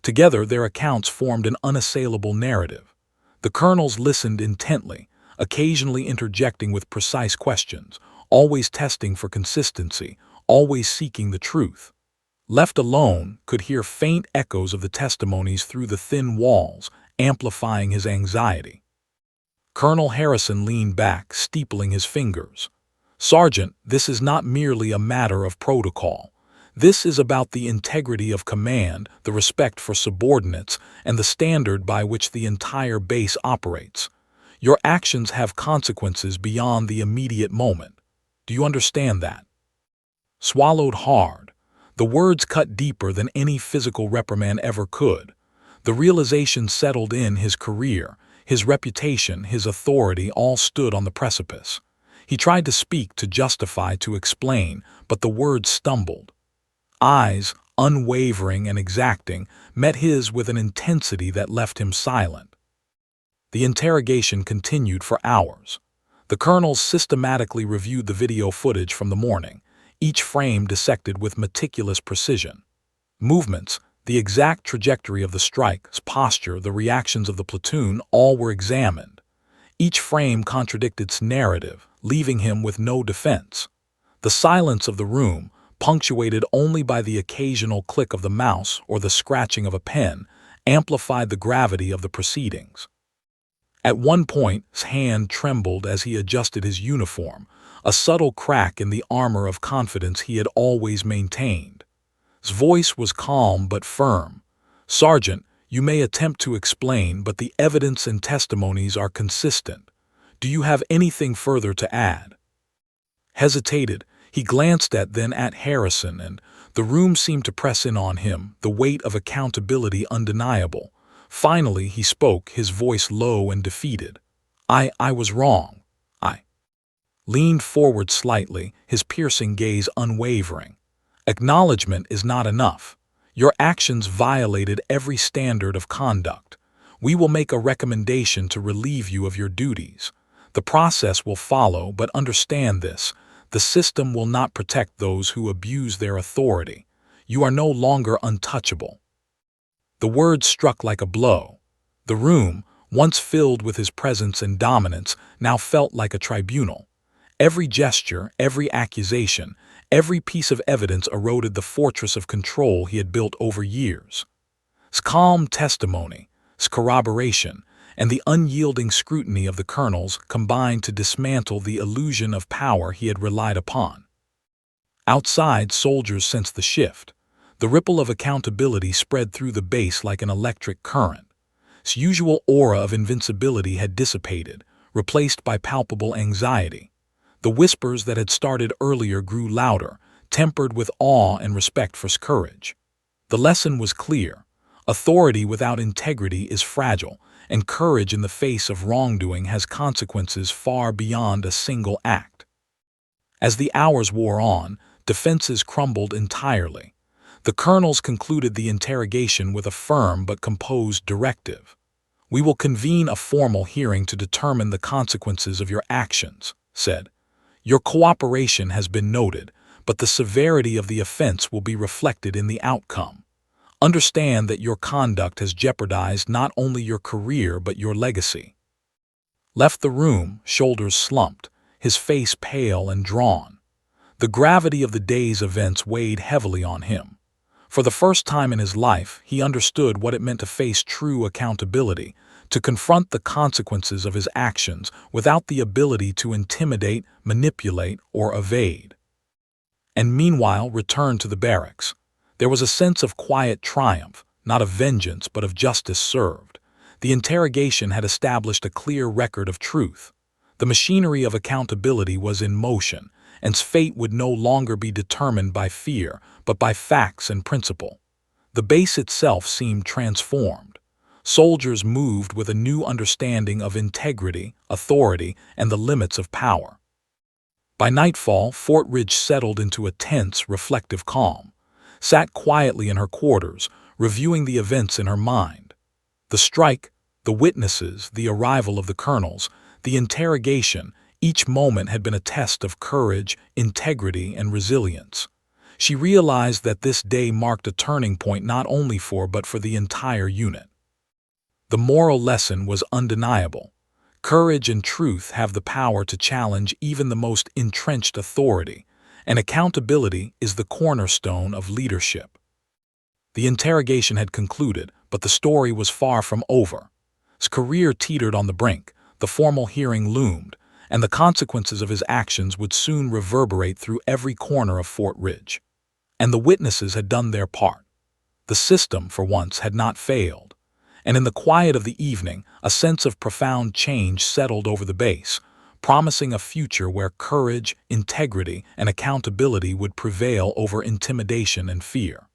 Together, their accounts formed an unassailable narrative. The colonels listened intently, occasionally interjecting with precise questions, always testing for consistency, always seeking the truth. Left alone, could hear faint echoes of the testimonies through the thin walls, amplifying his anxiety. Colonel Harrison leaned back, steepling his fingers. Sergeant, this is not merely a matter of protocol. This is about the integrity of command, the respect for subordinates, and the standard by which the entire base operates. Your actions have consequences beyond the immediate moment. Do you understand that? Swallowed hard. The words cut deeper than any physical reprimand ever could. The realization settled in. His career, his reputation, his authority all stood on the precipice. He tried to speak, to justify, to explain, but the words stumbled. Eyes, unwavering and exacting, met his with an intensity that left him silent. The interrogation continued for hours. The colonels systematically reviewed the video footage from the morning, each frame dissected with meticulous precision. Movements, the exact trajectory of the strike, posture, the reactions of the platoon, all were examined. Each frame contradicted its narrative, leaving him with no defense. The silence of the room, punctuated only by the occasional click of the mouse or the scratching of a pen, amplified the gravity of the proceedings. At one point, his hand trembled as he adjusted his uniform, a subtle crack in the armor of confidence he had always maintained. His voice was calm but firm. Sergeant, you may attempt to explain, but the evidence and testimonies are consistent. Do you have anything further to add? Hesitated, he glanced then at Harrison, and the room seemed to press in on him, the weight of accountability undeniable. Finally, he spoke, his voice low and defeated. I was wrong. I leaned forward slightly, his piercing gaze unwavering. Acknowledgement is not enough. Your actions violated every standard of conduct. We will make a recommendation to relieve you of your duties. The process will follow, but understand this. The system will not protect those who abuse their authority. You are no longer untouchable. The words struck like a blow. The room, once filled with his presence and dominance, now felt like a tribunal. Every gesture, every accusation, every piece of evidence eroded the fortress of control he had built over years. His calm testimony, his corroboration, and the unyielding scrutiny of the colonels combined to dismantle the illusion of power he had relied upon. Outside, soldiers sensed the shift. The ripple of accountability spread through the base like an electric current. Its usual aura of invincibility had dissipated, replaced by palpable anxiety. The whispers that had started earlier grew louder, tempered with awe and respect for courage. The lesson was clear. Authority without integrity is fragile, and courage in the face of wrongdoing has consequences far beyond a single act. As the hours wore on, defenses crumbled entirely. The colonels concluded the interrogation with a firm but composed directive. "We will convene a formal hearing to determine the consequences of your actions," said. "Your cooperation has been noted, but the severity of the offense will be reflected in the outcome. Understand that your conduct has jeopardized not only your career but your legacy." Left the room, shoulders slumped, his face pale and drawn. The gravity of the day's events weighed heavily on him. For the first time in his life, he understood what it meant to face true accountability, to confront the consequences of his actions without the ability to intimidate, manipulate, or evade. And meanwhile, returned to the barracks. There was a sense of quiet triumph, not of vengeance but of justice served. The interrogation had established a clear record of truth. The machinery of accountability was in motion, and its fate would no longer be determined by fear, but by facts and principle. The base itself seemed transformed. Soldiers moved with a new understanding of integrity, authority, and the limits of power. By nightfall, Fort Ridge settled into a tense, reflective calm. Sat quietly in her quarters, reviewing the events in her mind. The strike, the witnesses, the arrival of the colonels, the interrogation, each moment had been a test of courage, integrity, and resilience. She realized that this day marked a turning point not only for but for the entire unit. The moral lesson was undeniable. Courage and truth have the power to challenge even the most entrenched authority, and accountability is the cornerstone of leadership. The interrogation had concluded, but the story was far from over. His career teetered on the brink, the formal hearing loomed, and the consequences of his actions would soon reverberate through every corner of Fort Ridge. And the witnesses had done their part. The system, for once, had not failed. And in the quiet of the evening, a sense of profound change settled over the base, promising a future where courage, integrity, and accountability would prevail over intimidation and fear.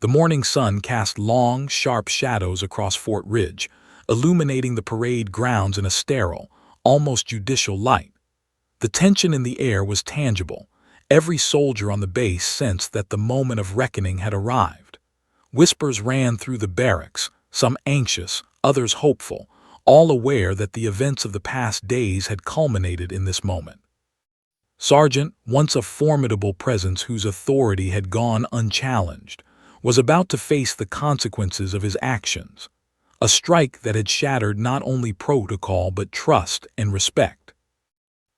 The morning sun cast long, sharp shadows across Fort Ridge, illuminating the parade grounds in a sterile, almost judicial light. The tension in the air was tangible. Every soldier on the base sensed that the moment of reckoning had arrived. Whispers ran through the barracks, some anxious, others hopeful, all aware that the events of the past days had culminated in this moment. Sergeant, once a formidable presence whose authority had gone unchallenged, was about to face the consequences of his actions. A strike that had shattered not only protocol but trust and respect.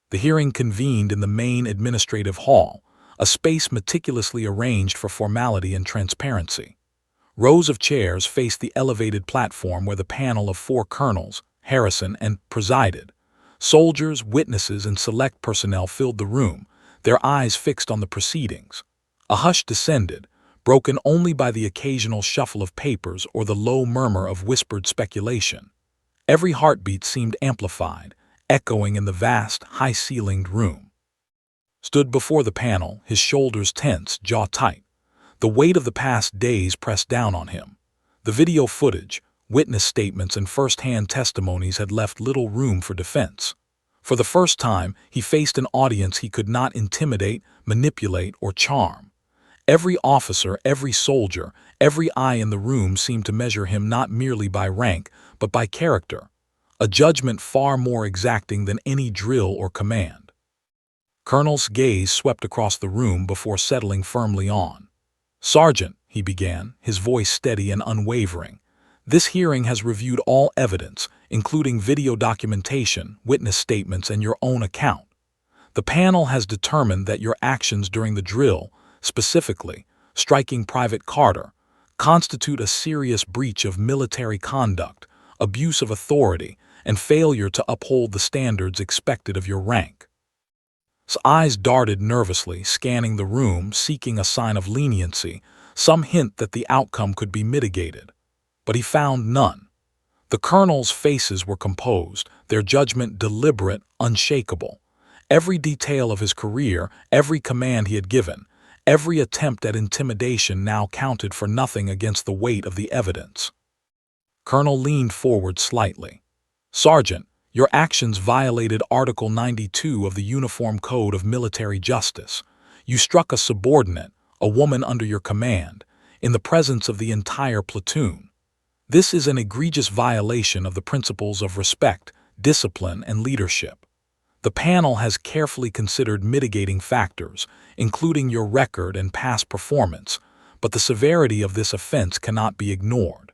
The hearing convened in the main administrative hall, a space meticulously arranged for formality and transparency. Rows of chairs faced the elevated platform where the panel of 4 colonels, Harrison, and presided. Soldiers, witnesses, and select personnel filled the room, their eyes fixed on the proceedings. A hush descended, broken only by the occasional shuffle of papers or the low murmur of whispered speculation. Every heartbeat seemed amplified, echoing in the vast, high-ceilinged room. Stood before the panel, his shoulders tense, jaw tight. The weight of the past days pressed down on him. The video footage, witness statements, and first-hand testimonies had left little room for defense. For the first time, he faced an audience he could not intimidate, manipulate, or charm. Every officer, every soldier, every eye in the room seemed to measure him not merely by rank, but by character, a judgment far more exacting than any drill or command. Colonel's gaze swept across the room before settling firmly on. "Sergeant," he began, his voice steady and unwavering, "this hearing has reviewed all evidence, including video documentation, witness statements, and your own account. The panel has determined that your actions during the drill, specifically striking Private Carter, constitute a serious breach of military conduct, abuse of authority, and failure to uphold the standards expected of your rank." His eyes darted nervously, scanning the room, seeking a sign of leniency, some hint that the outcome could be mitigated. But he found none. The colonels' faces were composed, their judgment deliberate, unshakable. Every detail of his career, every command he had given, every attempt at intimidation now counted for nothing against the weight of the evidence. Colonel leaned forward slightly. "Sergeant, your actions violated Article 92 of the Uniform Code of Military Justice. You struck a subordinate, a woman under your command, in the presence of the entire platoon. This is an egregious violation of the principles of respect, discipline, and leadership. The panel has carefully considered mitigating factors, including your record and past performance, but the severity of this offense cannot be ignored."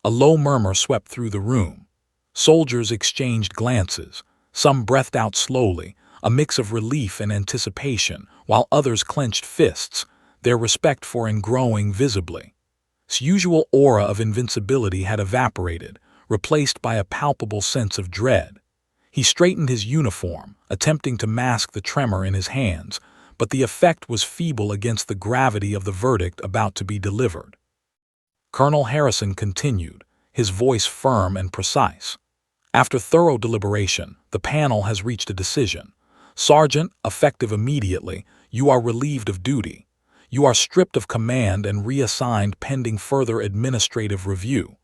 A low murmur swept through the room. Soldiers exchanged glances. Some breathed out slowly, a mix of relief and anticipation, while others clenched fists, their respect for him growing visibly. His usual aura of invincibility had evaporated, replaced by a palpable sense of dread. He straightened his uniform, attempting to mask the tremor in his hands, but the effect was feeble against the gravity of the verdict about to be delivered. Colonel Harrison continued, his voice firm and precise. "After thorough deliberation, the panel has reached a decision. Sergeant, effective immediately, you are relieved of duty. You are stripped of command and reassigned pending further administrative review.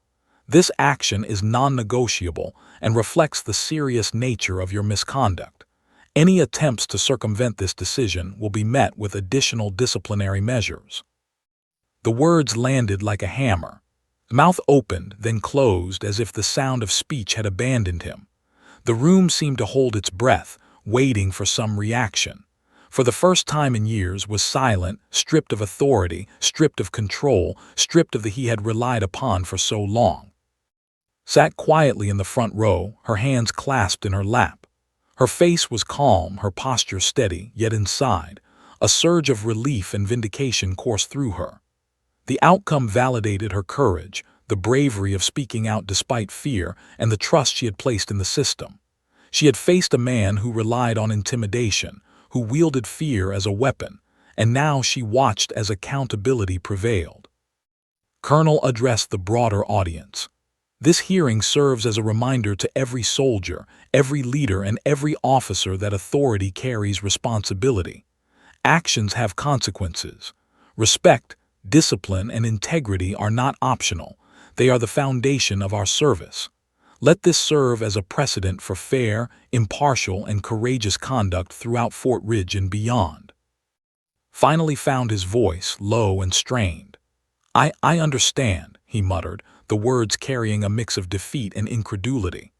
This action is non-negotiable and reflects the serious nature of your misconduct. Any attempts to circumvent this decision will be met with additional disciplinary measures." The words landed like a hammer. His mouth opened, then closed as if the sound of speech had abandoned him. The room seemed to hold its breath, waiting for some reaction. For the first time in years was silent, stripped of authority, stripped of control, stripped of the he had relied upon for so long. Sat quietly in the front row, her hands clasped in her lap. Her face was calm, her posture steady, yet inside, a surge of relief and vindication coursed through her. The outcome validated her courage, the bravery of speaking out despite fear, and the trust she had placed in the system. She had faced a man who relied on intimidation, who wielded fear as a weapon, and now she watched as accountability prevailed. Colonel addressed the broader audience. "This hearing serves as a reminder to every soldier, every leader, and every officer that authority carries responsibility. Actions have consequences. Respect, discipline, and integrity are not optional. They are the foundation of our service. Let this serve as a precedent for fair, impartial, and courageous conduct throughout Fort Ridge and beyond." Finally found his voice, low and strained. I understand," he muttered, the words carrying a mix of defeat and incredulity.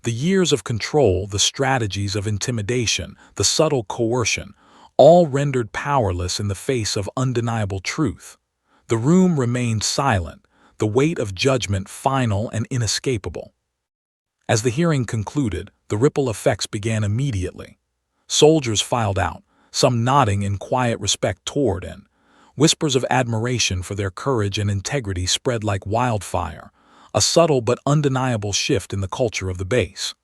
The years of control, the strategies of intimidation, the subtle coercion, all rendered powerless in the face of undeniable truth. The room remained silent, the weight of judgment final and inescapable. As the hearing concluded, the ripple effects began immediately. Soldiers filed out, some nodding in quiet respect toward and whispers of admiration for their courage and integrity spread like wildfire, a subtle but undeniable shift in the culture of the base.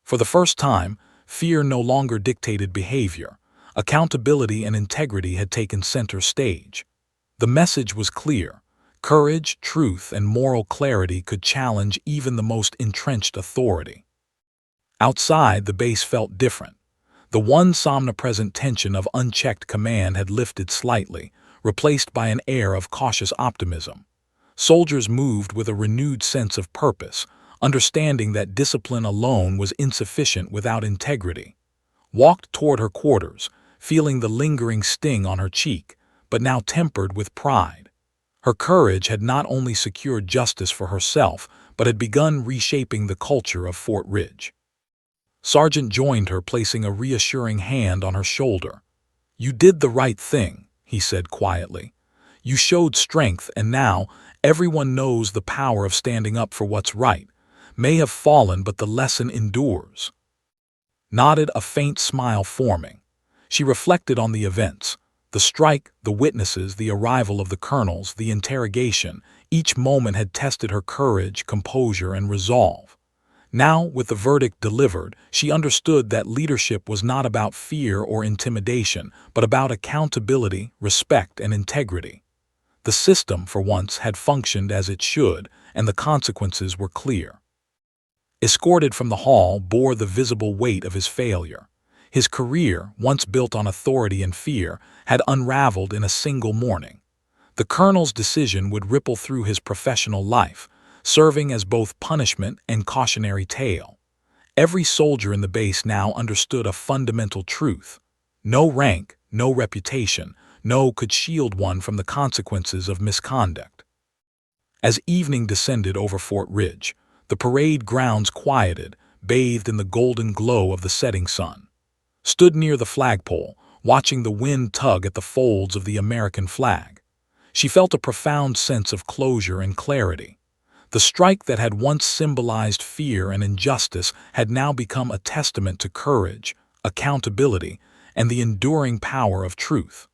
For the first time, fear no longer dictated behavior. Accountability and integrity had taken center stage. The message was clear. Courage, truth, and moral clarity could challenge even the most entrenched authority. Outside, the base felt different. The once omnipresent tension of unchecked command had lifted slightly, replaced by an air of cautious optimism. Soldiers moved with a renewed sense of purpose, understanding that discipline alone was insufficient without integrity. Walked toward her quarters, feeling the lingering sting on her cheek, but now tempered with pride. Her courage had not only secured justice for herself, but had begun reshaping the culture of Fort Ridge. Sergeant joined her, placing a reassuring hand on her shoulder. "You did the right thing," he said quietly. "You showed strength, and now everyone knows the power of standing up for what's right. May have fallen, but the lesson endures." Nodded, a faint smile forming. She reflected on the events. The strike, the witnesses, the arrival of the colonels, the interrogation, each moment had tested her courage, composure, and resolve. Now, with the verdict delivered, she understood that leadership was not about fear or intimidation, but about accountability, respect, and integrity. The system, for once, had functioned as it should, and the consequences were clear. Escorted from the hall bore the visible weight of his failure. His career, once built on authority and fear, had unraveled in a single morning. The colonel's decision would ripple through his professional life, serving as both punishment and cautionary tale. Every soldier in the base now understood a fundamental truth. No rank, no reputation, could shield one from the consequences of misconduct. As evening descended over Fort Ridge, the parade grounds quieted, bathed in the golden glow of the setting sun. Stood near the flagpole, watching the wind tug at the folds of the American flag. She felt a profound sense of closure and clarity. The strike that had once symbolized fear and injustice had now become a testament to courage, accountability, and the enduring power of truth.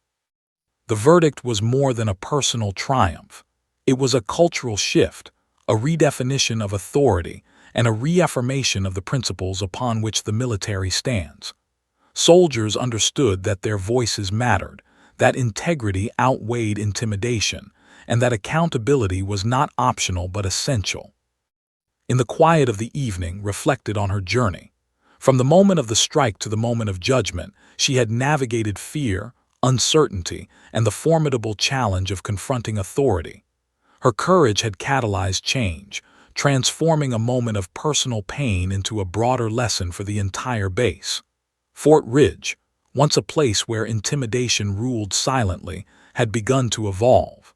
The verdict was more than a personal triumph. It was a cultural shift, a redefinition of authority, and a reaffirmation of the principles upon which the military stands. Soldiers understood that their voices mattered, that integrity outweighed intimidation, and that accountability was not optional but essential. In the quiet of the evening, reflected on her journey. From the moment of the strike to the moment of judgment, she had navigated fear, uncertainty, and the formidable challenge of confronting authority. Her courage had catalyzed change, transforming a moment of personal pain into a broader lesson for the entire base. Fort Ridge, once a place where intimidation ruled silently, had begun to evolve.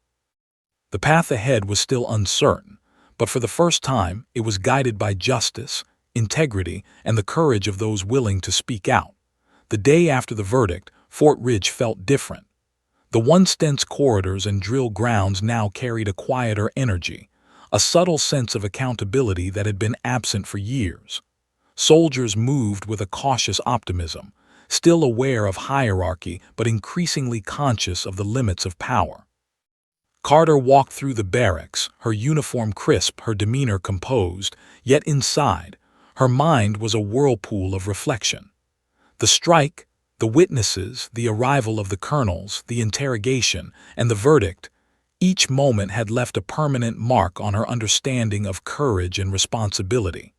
The path ahead was still uncertain, but for the first time it was guided by justice, integrity, and the courage of those willing to speak out. The day after the verdict, Fort Ridge felt different. The once dense corridors and drill grounds now carried a quieter energy, a subtle sense of accountability that had been absent for years. Soldiers moved with a cautious optimism, still aware of hierarchy but increasingly conscious of the limits of power. Carter walked through the barracks, her uniform crisp, her demeanor composed, yet inside, her mind was a whirlpool of reflection. The strike, the witnesses, the arrival of the colonels, the interrogation, and the verdict, each moment had left a permanent mark on her understanding of courage and responsibility.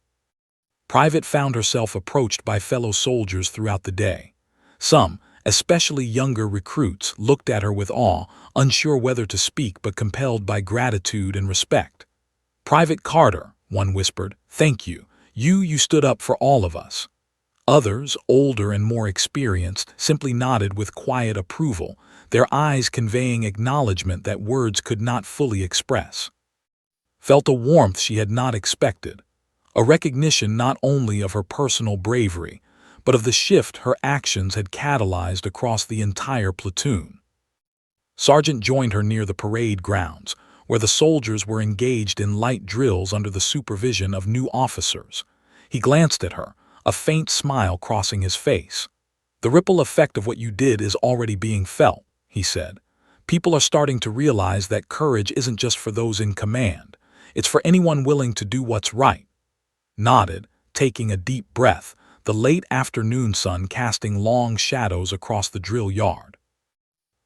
Private found herself approached by fellow soldiers throughout the day. Some, especially younger recruits, looked at her with awe, unsure whether to speak but compelled by gratitude and respect. "Private Carter," one whispered, "thank you. You stood up for all of us." Others, older and more experienced, simply nodded with quiet approval, their eyes conveying acknowledgement that words could not fully express. Felt a warmth she had not expected, a recognition not only of her personal bravery, but of the shift her actions had catalyzed across the entire platoon. Sergeant joined her near the parade grounds, where the soldiers were engaged in light drills under the supervision of new officers. He glanced at her, a faint smile crossing his face. "The ripple effect of what you did is already being felt," he said. "People are starting to realize that courage isn't just for those in command. It's for anyone willing to do what's right." Nodded, taking a deep breath, the late afternoon sun casting long shadows across the drill yard.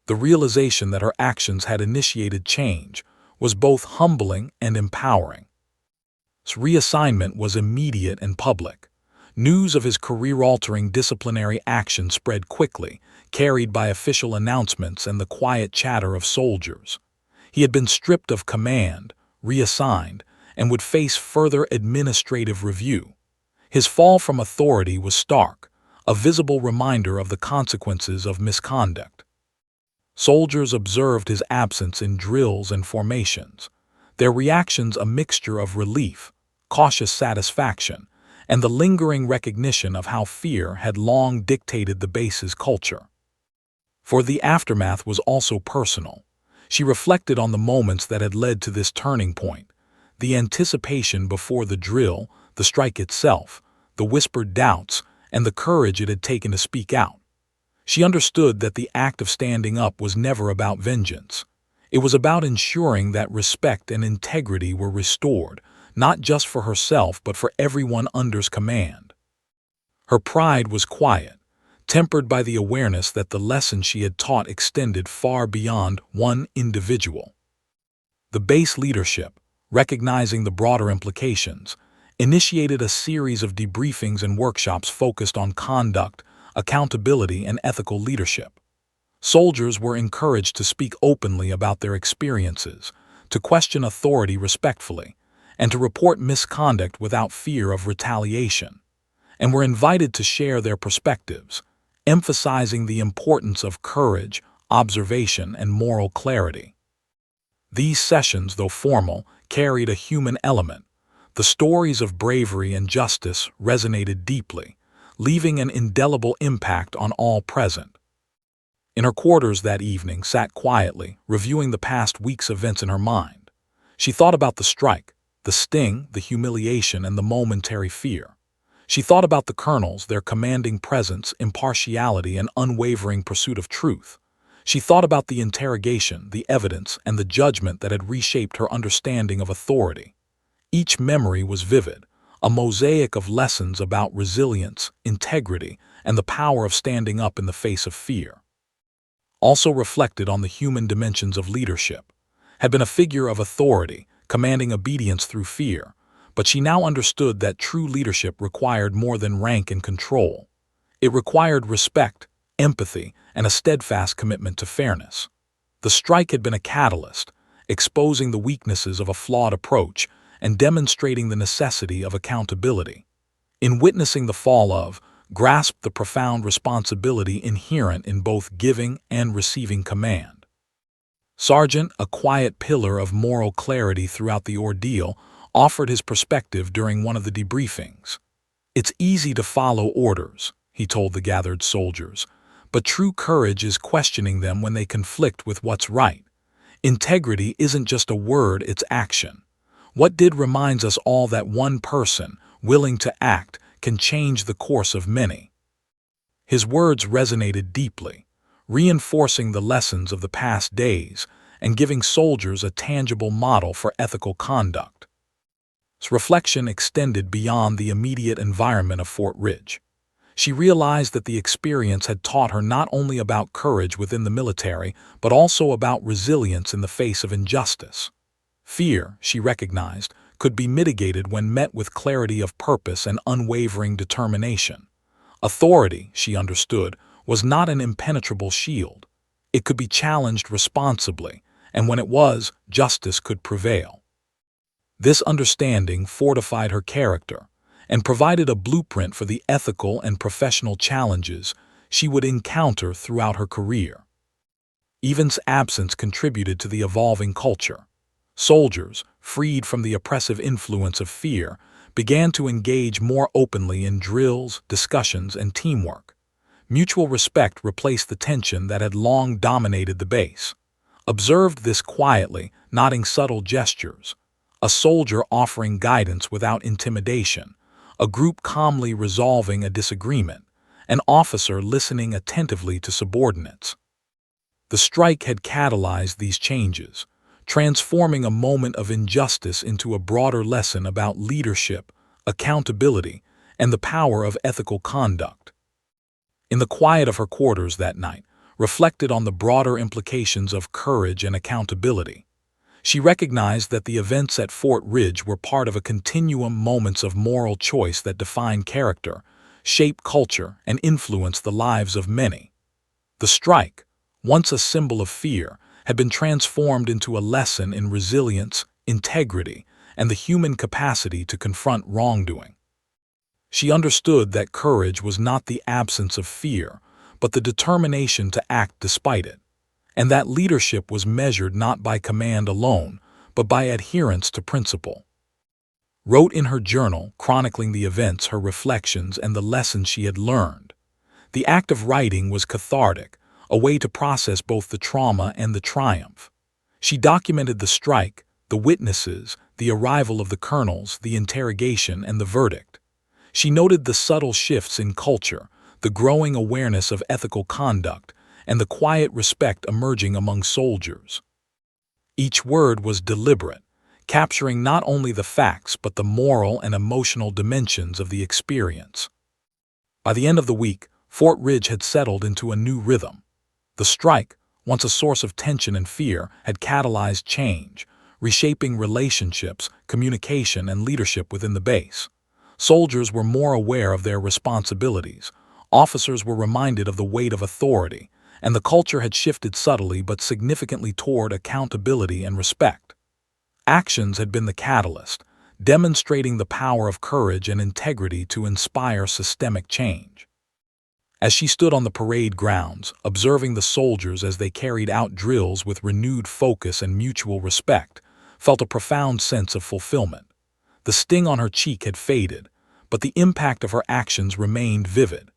The realization that her actions had initiated change was both humbling and empowering. His reassignment was immediate and public. News of his career-altering disciplinary action spread quickly, carried by official announcements and the quiet chatter of soldiers. He had been stripped of command, reassigned, and would face further administrative review. His fall from authority was stark, a visible reminder of the consequences of misconduct. Soldiers observed his absence in drills and formations, their reactions a mixture of relief, cautious satisfaction, and the lingering recognition of how fear had long dictated the base's culture. For the aftermath was also personal. She reflected on the moments that had led to this turning point, the anticipation before the drill, the strike itself, the whispered doubts, and the courage it had taken to speak out. She understood that the act of standing up was never about vengeance. It was about ensuring that respect and integrity were restored, not just for herself but for everyone under's command. Her pride was quiet, tempered by the awareness that the lesson she had taught extended far beyond one individual. The base leadership, recognizing the broader implications, initiated a series of debriefings and workshops focused on conduct, accountability, and ethical leadership. Soldiers were encouraged to speak openly about their experiences, to question authority respectfully, and to report misconduct without fear of retaliation, and were invited to share their perspectives, emphasizing the importance of courage, observation, and moral clarity. These sessions, though formal, carried a human element. The stories of bravery and justice resonated deeply, leaving an indelible impact on all present. In her quarters that evening sat quietly, reviewing the past week's events in her mind. She thought about the strike, the sting, the humiliation, and the momentary fear. She thought about the colonels, their commanding presence, impartiality, and unwavering pursuit of truth. She thought about the interrogation, the evidence, and the judgment that had reshaped her understanding of authority. Each memory was vivid, a mosaic of lessons about resilience, integrity, and the power of standing up in the face of fear. Also reflected on the human dimensions of leadership, had been a figure of authority, commanding obedience through fear, but she now understood that true leadership required more than rank and control. It required respect, empathy, and a steadfast commitment to fairness. The strike had been a catalyst, exposing the weaknesses of a flawed approach and demonstrating the necessity of accountability. In witnessing the fall of, grasped the profound responsibility inherent in both giving and receiving command. Sargent, a quiet pillar of moral clarity throughout the ordeal, offered his perspective during one of the debriefings. "It's easy to follow orders," he told the gathered soldiers, "but true courage is questioning them when they conflict with what's right. Integrity isn't just a word, it's action. What did reminds us all that one person, willing to act, can change the course of many." His words resonated deeply, reinforcing the lessons of the past days and giving soldiers a tangible model for ethical conduct. His reflection extended beyond the immediate environment of Fort Ridge. She realized that the experience had taught her not only about courage within the military, but also about resilience in the face of injustice. Fear, she recognized, could be mitigated when met with clarity of purpose and unwavering determination. Authority, she understood, was not an impenetrable shield. It could be challenged responsibly, and when it was, justice could prevail. This understanding fortified her character and provided a blueprint for the ethical and professional challenges she would encounter throughout her career. Evans's absence contributed to the evolving culture. Soldiers, freed from the oppressive influence of fear, began to engage more openly in drills, discussions, and teamwork. Mutual respect replaced the tension that had long dominated the base. Observed this quietly, nodding subtle gestures. A soldier offering guidance without intimidation, a group calmly resolving a disagreement, an officer listening attentively to subordinates. The strike had catalyzed these changes, transforming a moment of injustice into a broader lesson about leadership, accountability, and the power of ethical conduct. In the quiet of her quarters that night, reflected on the broader implications of courage and accountability. She recognized that the events at Fort Ridge were part of a continuum moments of moral choice that define character, shape culture, and influence the lives of many. The strike, once a symbol of fear, had been transformed into a lesson in resilience, integrity, and the human capacity to confront wrongdoing. She understood that courage was not the absence of fear, but the determination to act despite it, and that leadership was measured not by command alone, but by adherence to principle. Wrote in her journal, chronicling the events, her reflections, and the lessons she had learned. The act of writing was cathartic, a way to process both the trauma and the triumph. She documented the strike, the witnesses, the arrival of the colonels, the interrogation, and the verdict. She noted the subtle shifts in culture, the growing awareness of ethical conduct, and the quiet respect emerging among soldiers. Each word was deliberate, capturing not only the facts but the moral and emotional dimensions of the experience. By the end of the week, Fort Ridge had settled into a new rhythm. The strike, once a source of tension and fear, had catalyzed change, reshaping relationships, communication, and leadership within the base. Soldiers were more aware of their responsibilities, officers were reminded of the weight of authority, and the culture had shifted subtly but significantly toward accountability and respect. Actions had been the catalyst, demonstrating the power of courage and integrity to inspire systemic change. As she stood on the parade grounds, observing the soldiers as they carried out drills with renewed focus and mutual respect, felt a profound sense of fulfillment. The sting on her cheek had faded, but the impact of her actions remained vivid.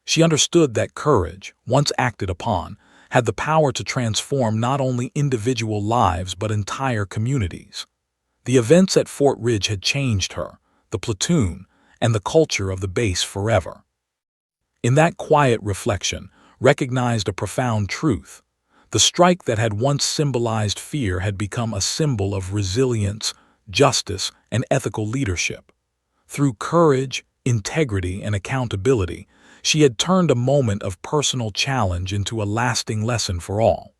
She understood that courage, once acted upon, had the power to transform not only individual lives but entire communities. The events at Fort Ridge had changed her, the platoon, and the culture of the base forever. In that quiet reflection, recognized a profound truth. The strike that had once symbolized fear had become a symbol of resilience, justice, and ethical leadership. Through courage, integrity, and accountability, she had turned a moment of personal challenge into a lasting lesson for all.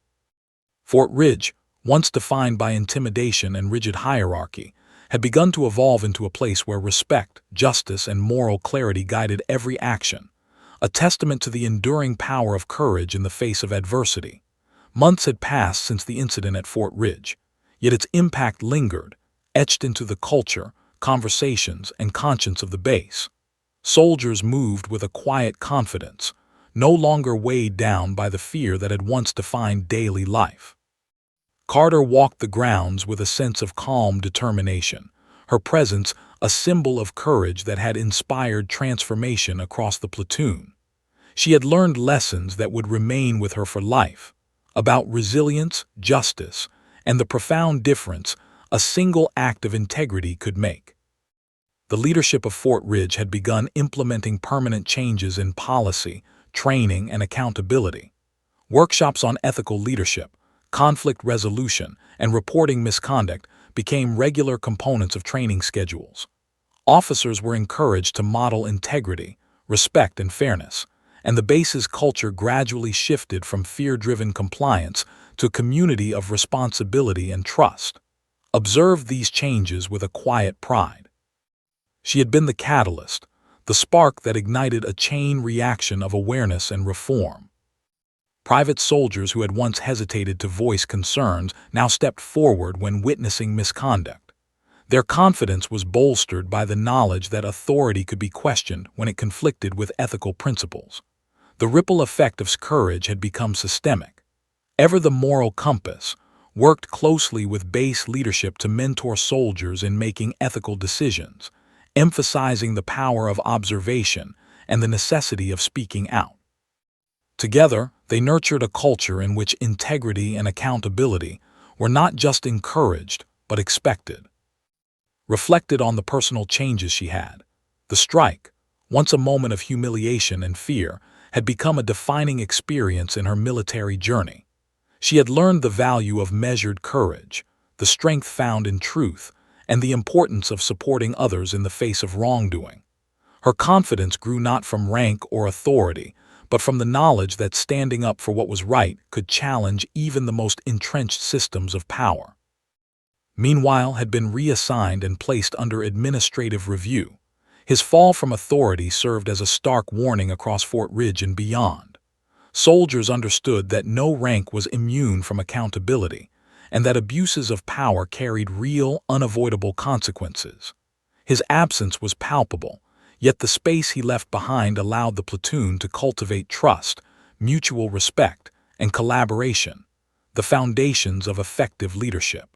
Fort Ridge, once defined by intimidation and rigid hierarchy, had begun to evolve into a place where respect, justice, and moral clarity guided every action, a testament to the enduring power of courage in the face of adversity. Months had passed since the incident at Fort Ridge, yet its impact lingered, etched into the culture, conversations, and conscience of the base. Soldiers moved with a quiet confidence, no longer weighed down by the fear that had once defined daily life. Carter walked the grounds with a sense of calm determination, her presence a symbol of courage that had inspired transformation across the platoon. She had learned lessons that would remain with her for life, about resilience, justice, and the profound difference a single act of integrity could make. The leadership of Fort Ridge had begun implementing permanent changes in policy, training, and accountability. Workshops on ethical leadership, conflict resolution, and reporting misconduct became regular components of training schedules. Officers were encouraged to model integrity, respect, and fairness, and the base's culture gradually shifted from fear-driven compliance to a community of responsibility and trust. Observed these changes with a quiet pride. She had been the catalyst, the spark that ignited a chain reaction of awareness and reform. Private soldiers who had once hesitated to voice concerns now stepped forward when witnessing misconduct. Their confidence was bolstered by the knowledge that authority could be questioned when it conflicted with ethical principles. The ripple effect of courage had become systemic. Ever the moral compass, worked closely with base leadership to mentor soldiers in making ethical decisions, emphasizing the power of observation and the necessity of speaking out. Together, they nurtured a culture in which integrity and accountability were not just encouraged, but expected. Reflected on the personal changes she had, the strike, once a moment of humiliation and fear, had become a defining experience in her military journey. She had learned the value of measured courage, the strength found in truth, and the importance of supporting others in the face of wrongdoing. Her confidence grew not from rank or authority, but from the knowledge that standing up for what was right could challenge even the most entrenched systems of power. Meanwhile, had been reassigned and placed under administrative review. His fall from authority served as a stark warning across Fort Ridge and beyond. Soldiers understood that no rank was immune from accountability, and that abuses of power carried real, unavoidable consequences. His absence was palpable, yet the space he left behind allowed the platoon to cultivate trust, mutual respect, and collaboration, the foundations of effective leadership.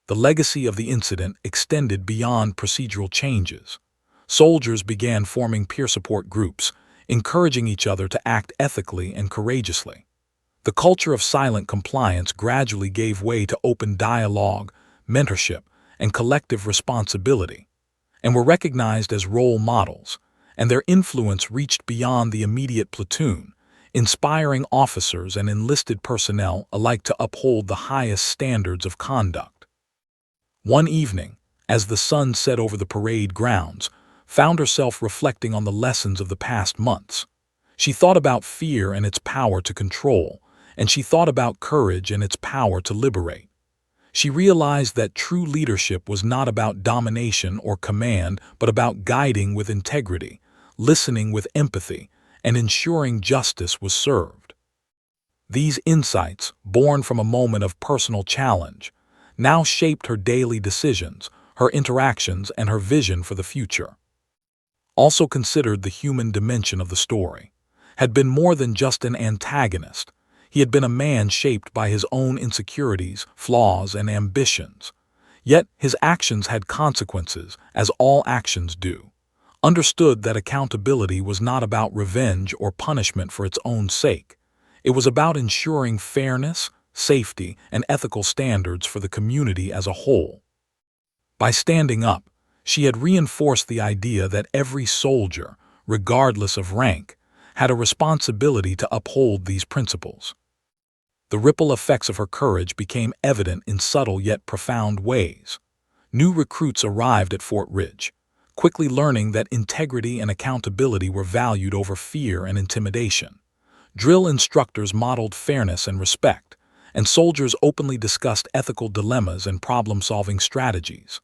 The legacy of the incident extended beyond procedural changes. Soldiers began forming peer support groups, encouraging each other to act ethically and courageously. The culture of silent compliance gradually gave way to open dialogue, mentorship, and collective responsibility, and were recognized as role models, and their influence reached beyond the immediate platoon, inspiring officers and enlisted personnel alike to uphold the highest standards of conduct. One evening, as the sun set over the parade grounds, found herself reflecting on the lessons of the past months. She thought about fear and its power to control, and she thought about courage and its power to liberate. She realized that true leadership was not about domination or command, but about guiding with integrity, listening with empathy, and ensuring justice was served. These insights, born from a moment of personal challenge, now shaped her daily decisions, her interactions, and her vision for the future. Also considered the human dimension of the story. Had been more than just an antagonist. He had been a man shaped by his own insecurities, flaws, and ambitions. Yet his actions had consequences, as all actions do. Understood that accountability was not about revenge or punishment for its own sake. It was about ensuring fairness, safety, and ethical standards for the community as a whole. By standing up, she had reinforced the idea that every soldier, regardless of rank, had a responsibility to uphold these principles. The ripple effects of her courage became evident in subtle yet profound ways. New recruits arrived at Fort Ridge, quickly learning that integrity and accountability were valued over fear and intimidation. Drill instructors modeled fairness and respect, and soldiers openly discussed ethical dilemmas and problem-solving strategies.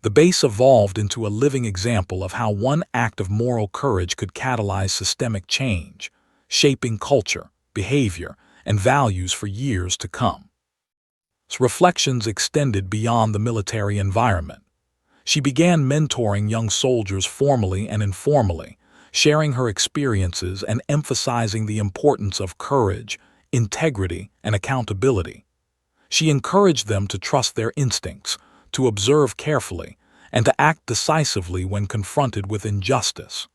The base evolved into a living example of how one act of moral courage could catalyze systemic change, shaping culture, behavior, and values for years to come. Reflections extended beyond the military environment. She began mentoring young soldiers formally and informally, sharing her experiences and emphasizing the importance of courage, integrity, and accountability. She encouraged them to trust their instincts, to observe carefully, and to act decisively when confronted with injustice.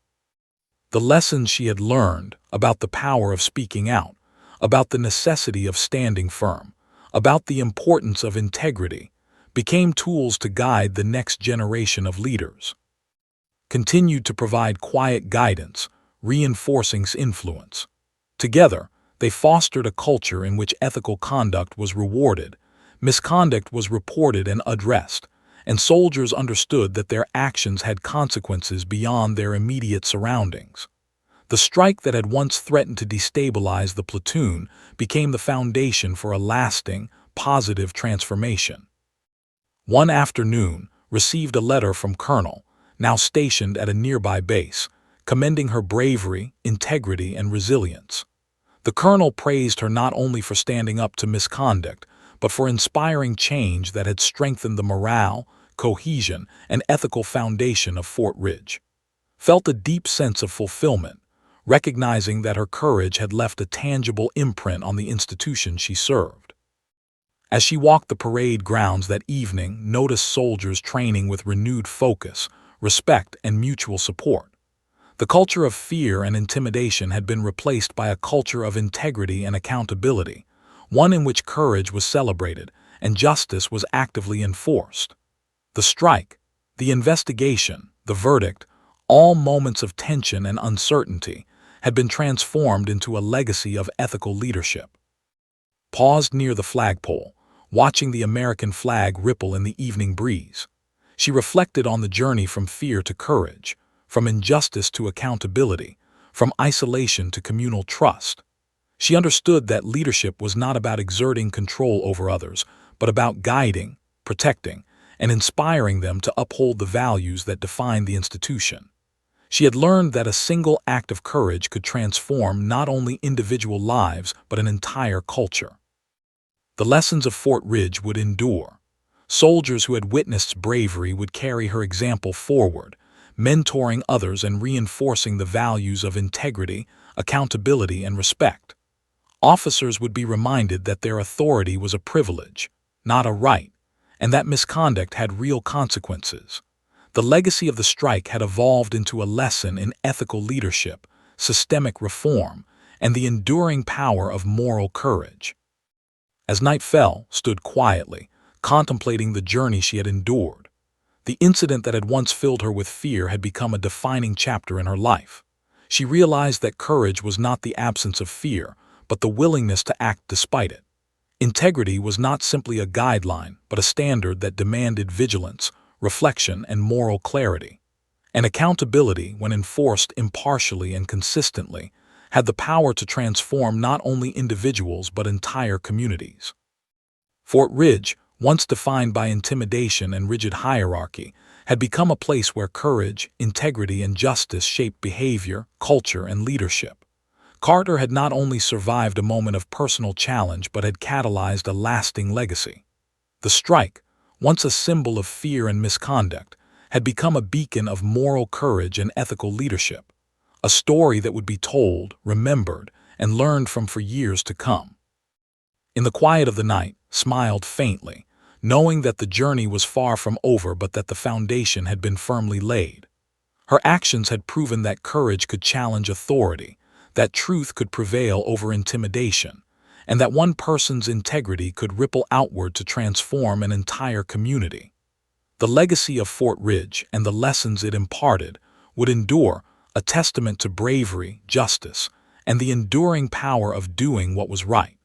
The lessons she had learned about the power of speaking out, about the necessity of standing firm, about the importance of integrity, became tools to guide the next generation of leaders. Continued to provide quiet guidance, reinforcing influence. Together, they fostered a culture in which ethical conduct was rewarded, misconduct was reported and addressed, and soldiers understood that their actions had consequences beyond their immediate surroundings. The strike that had once threatened to destabilize the platoon became the foundation for a lasting, positive transformation. One afternoon, received a letter from Colonel, now stationed at a nearby base, commending her bravery, integrity, and resilience. The colonel praised her not only for standing up to misconduct, but for inspiring change that had strengthened the morale, cohesion, and ethical foundation of Fort Ridge. Felt a deep sense of fulfillment, recognizing that her courage had left a tangible imprint on the institution she served. As she walked the parade grounds that evening, noticed soldiers training with renewed focus, respect, and mutual support. The culture of fear and intimidation had been replaced by a culture of integrity and accountability, one in which courage was celebrated and justice was actively enforced. The strike, the investigation, the verdict, all moments of tension and uncertainty, had been transformed into a legacy of ethical leadership. Paused near the flagpole, watching the American flag ripple in the evening breeze. She reflected on the journey from fear to courage, from injustice to accountability, from isolation to communal trust. She understood that leadership was not about exerting control over others, but about guiding, protecting, and inspiring them to uphold the values that define the institution. She had learned that a single act of courage could transform not only individual lives but an entire culture. The lessons of Fort Ridge would endure. Soldiers who had witnessed bravery would carry her example forward, mentoring others and reinforcing the values of integrity, accountability, and respect. Officers would be reminded that their authority was a privilege, not a right, and that misconduct had real consequences. The legacy of the strike had evolved into a lesson in ethical leadership, systemic reform, and the enduring power of moral courage. As night fell, stood quietly, contemplating the journey she had endured. The incident that had once filled her with fear had become a defining chapter in her life. She realized that courage was not the absence of fear, but the willingness to act despite it. Integrity was not simply a guideline, but a standard that demanded vigilance, reflection, and moral clarity. And accountability, when enforced impartially and consistently, had the power to transform not only individuals but entire communities. Fort Ridge, once defined by intimidation and rigid hierarchy, had become a place where courage, integrity, and justice shaped behavior, culture, and leadership. Carter had not only survived a moment of personal challenge but had catalyzed a lasting legacy. The strike, once a symbol of fear and misconduct, had become a beacon of moral courage and ethical leadership, a story that would be told, remembered, and learned from for years to come. In the quiet of the night, smiled faintly, knowing that the journey was far from over but that the foundation had been firmly laid. Her actions had proven that courage could challenge authority, that truth could prevail over intimidation, and that one person's integrity could ripple outward to transform an entire community. The legacy of Fort Ridge and the lessons it imparted would endure, a testament to bravery, justice, and the enduring power of doing what was right.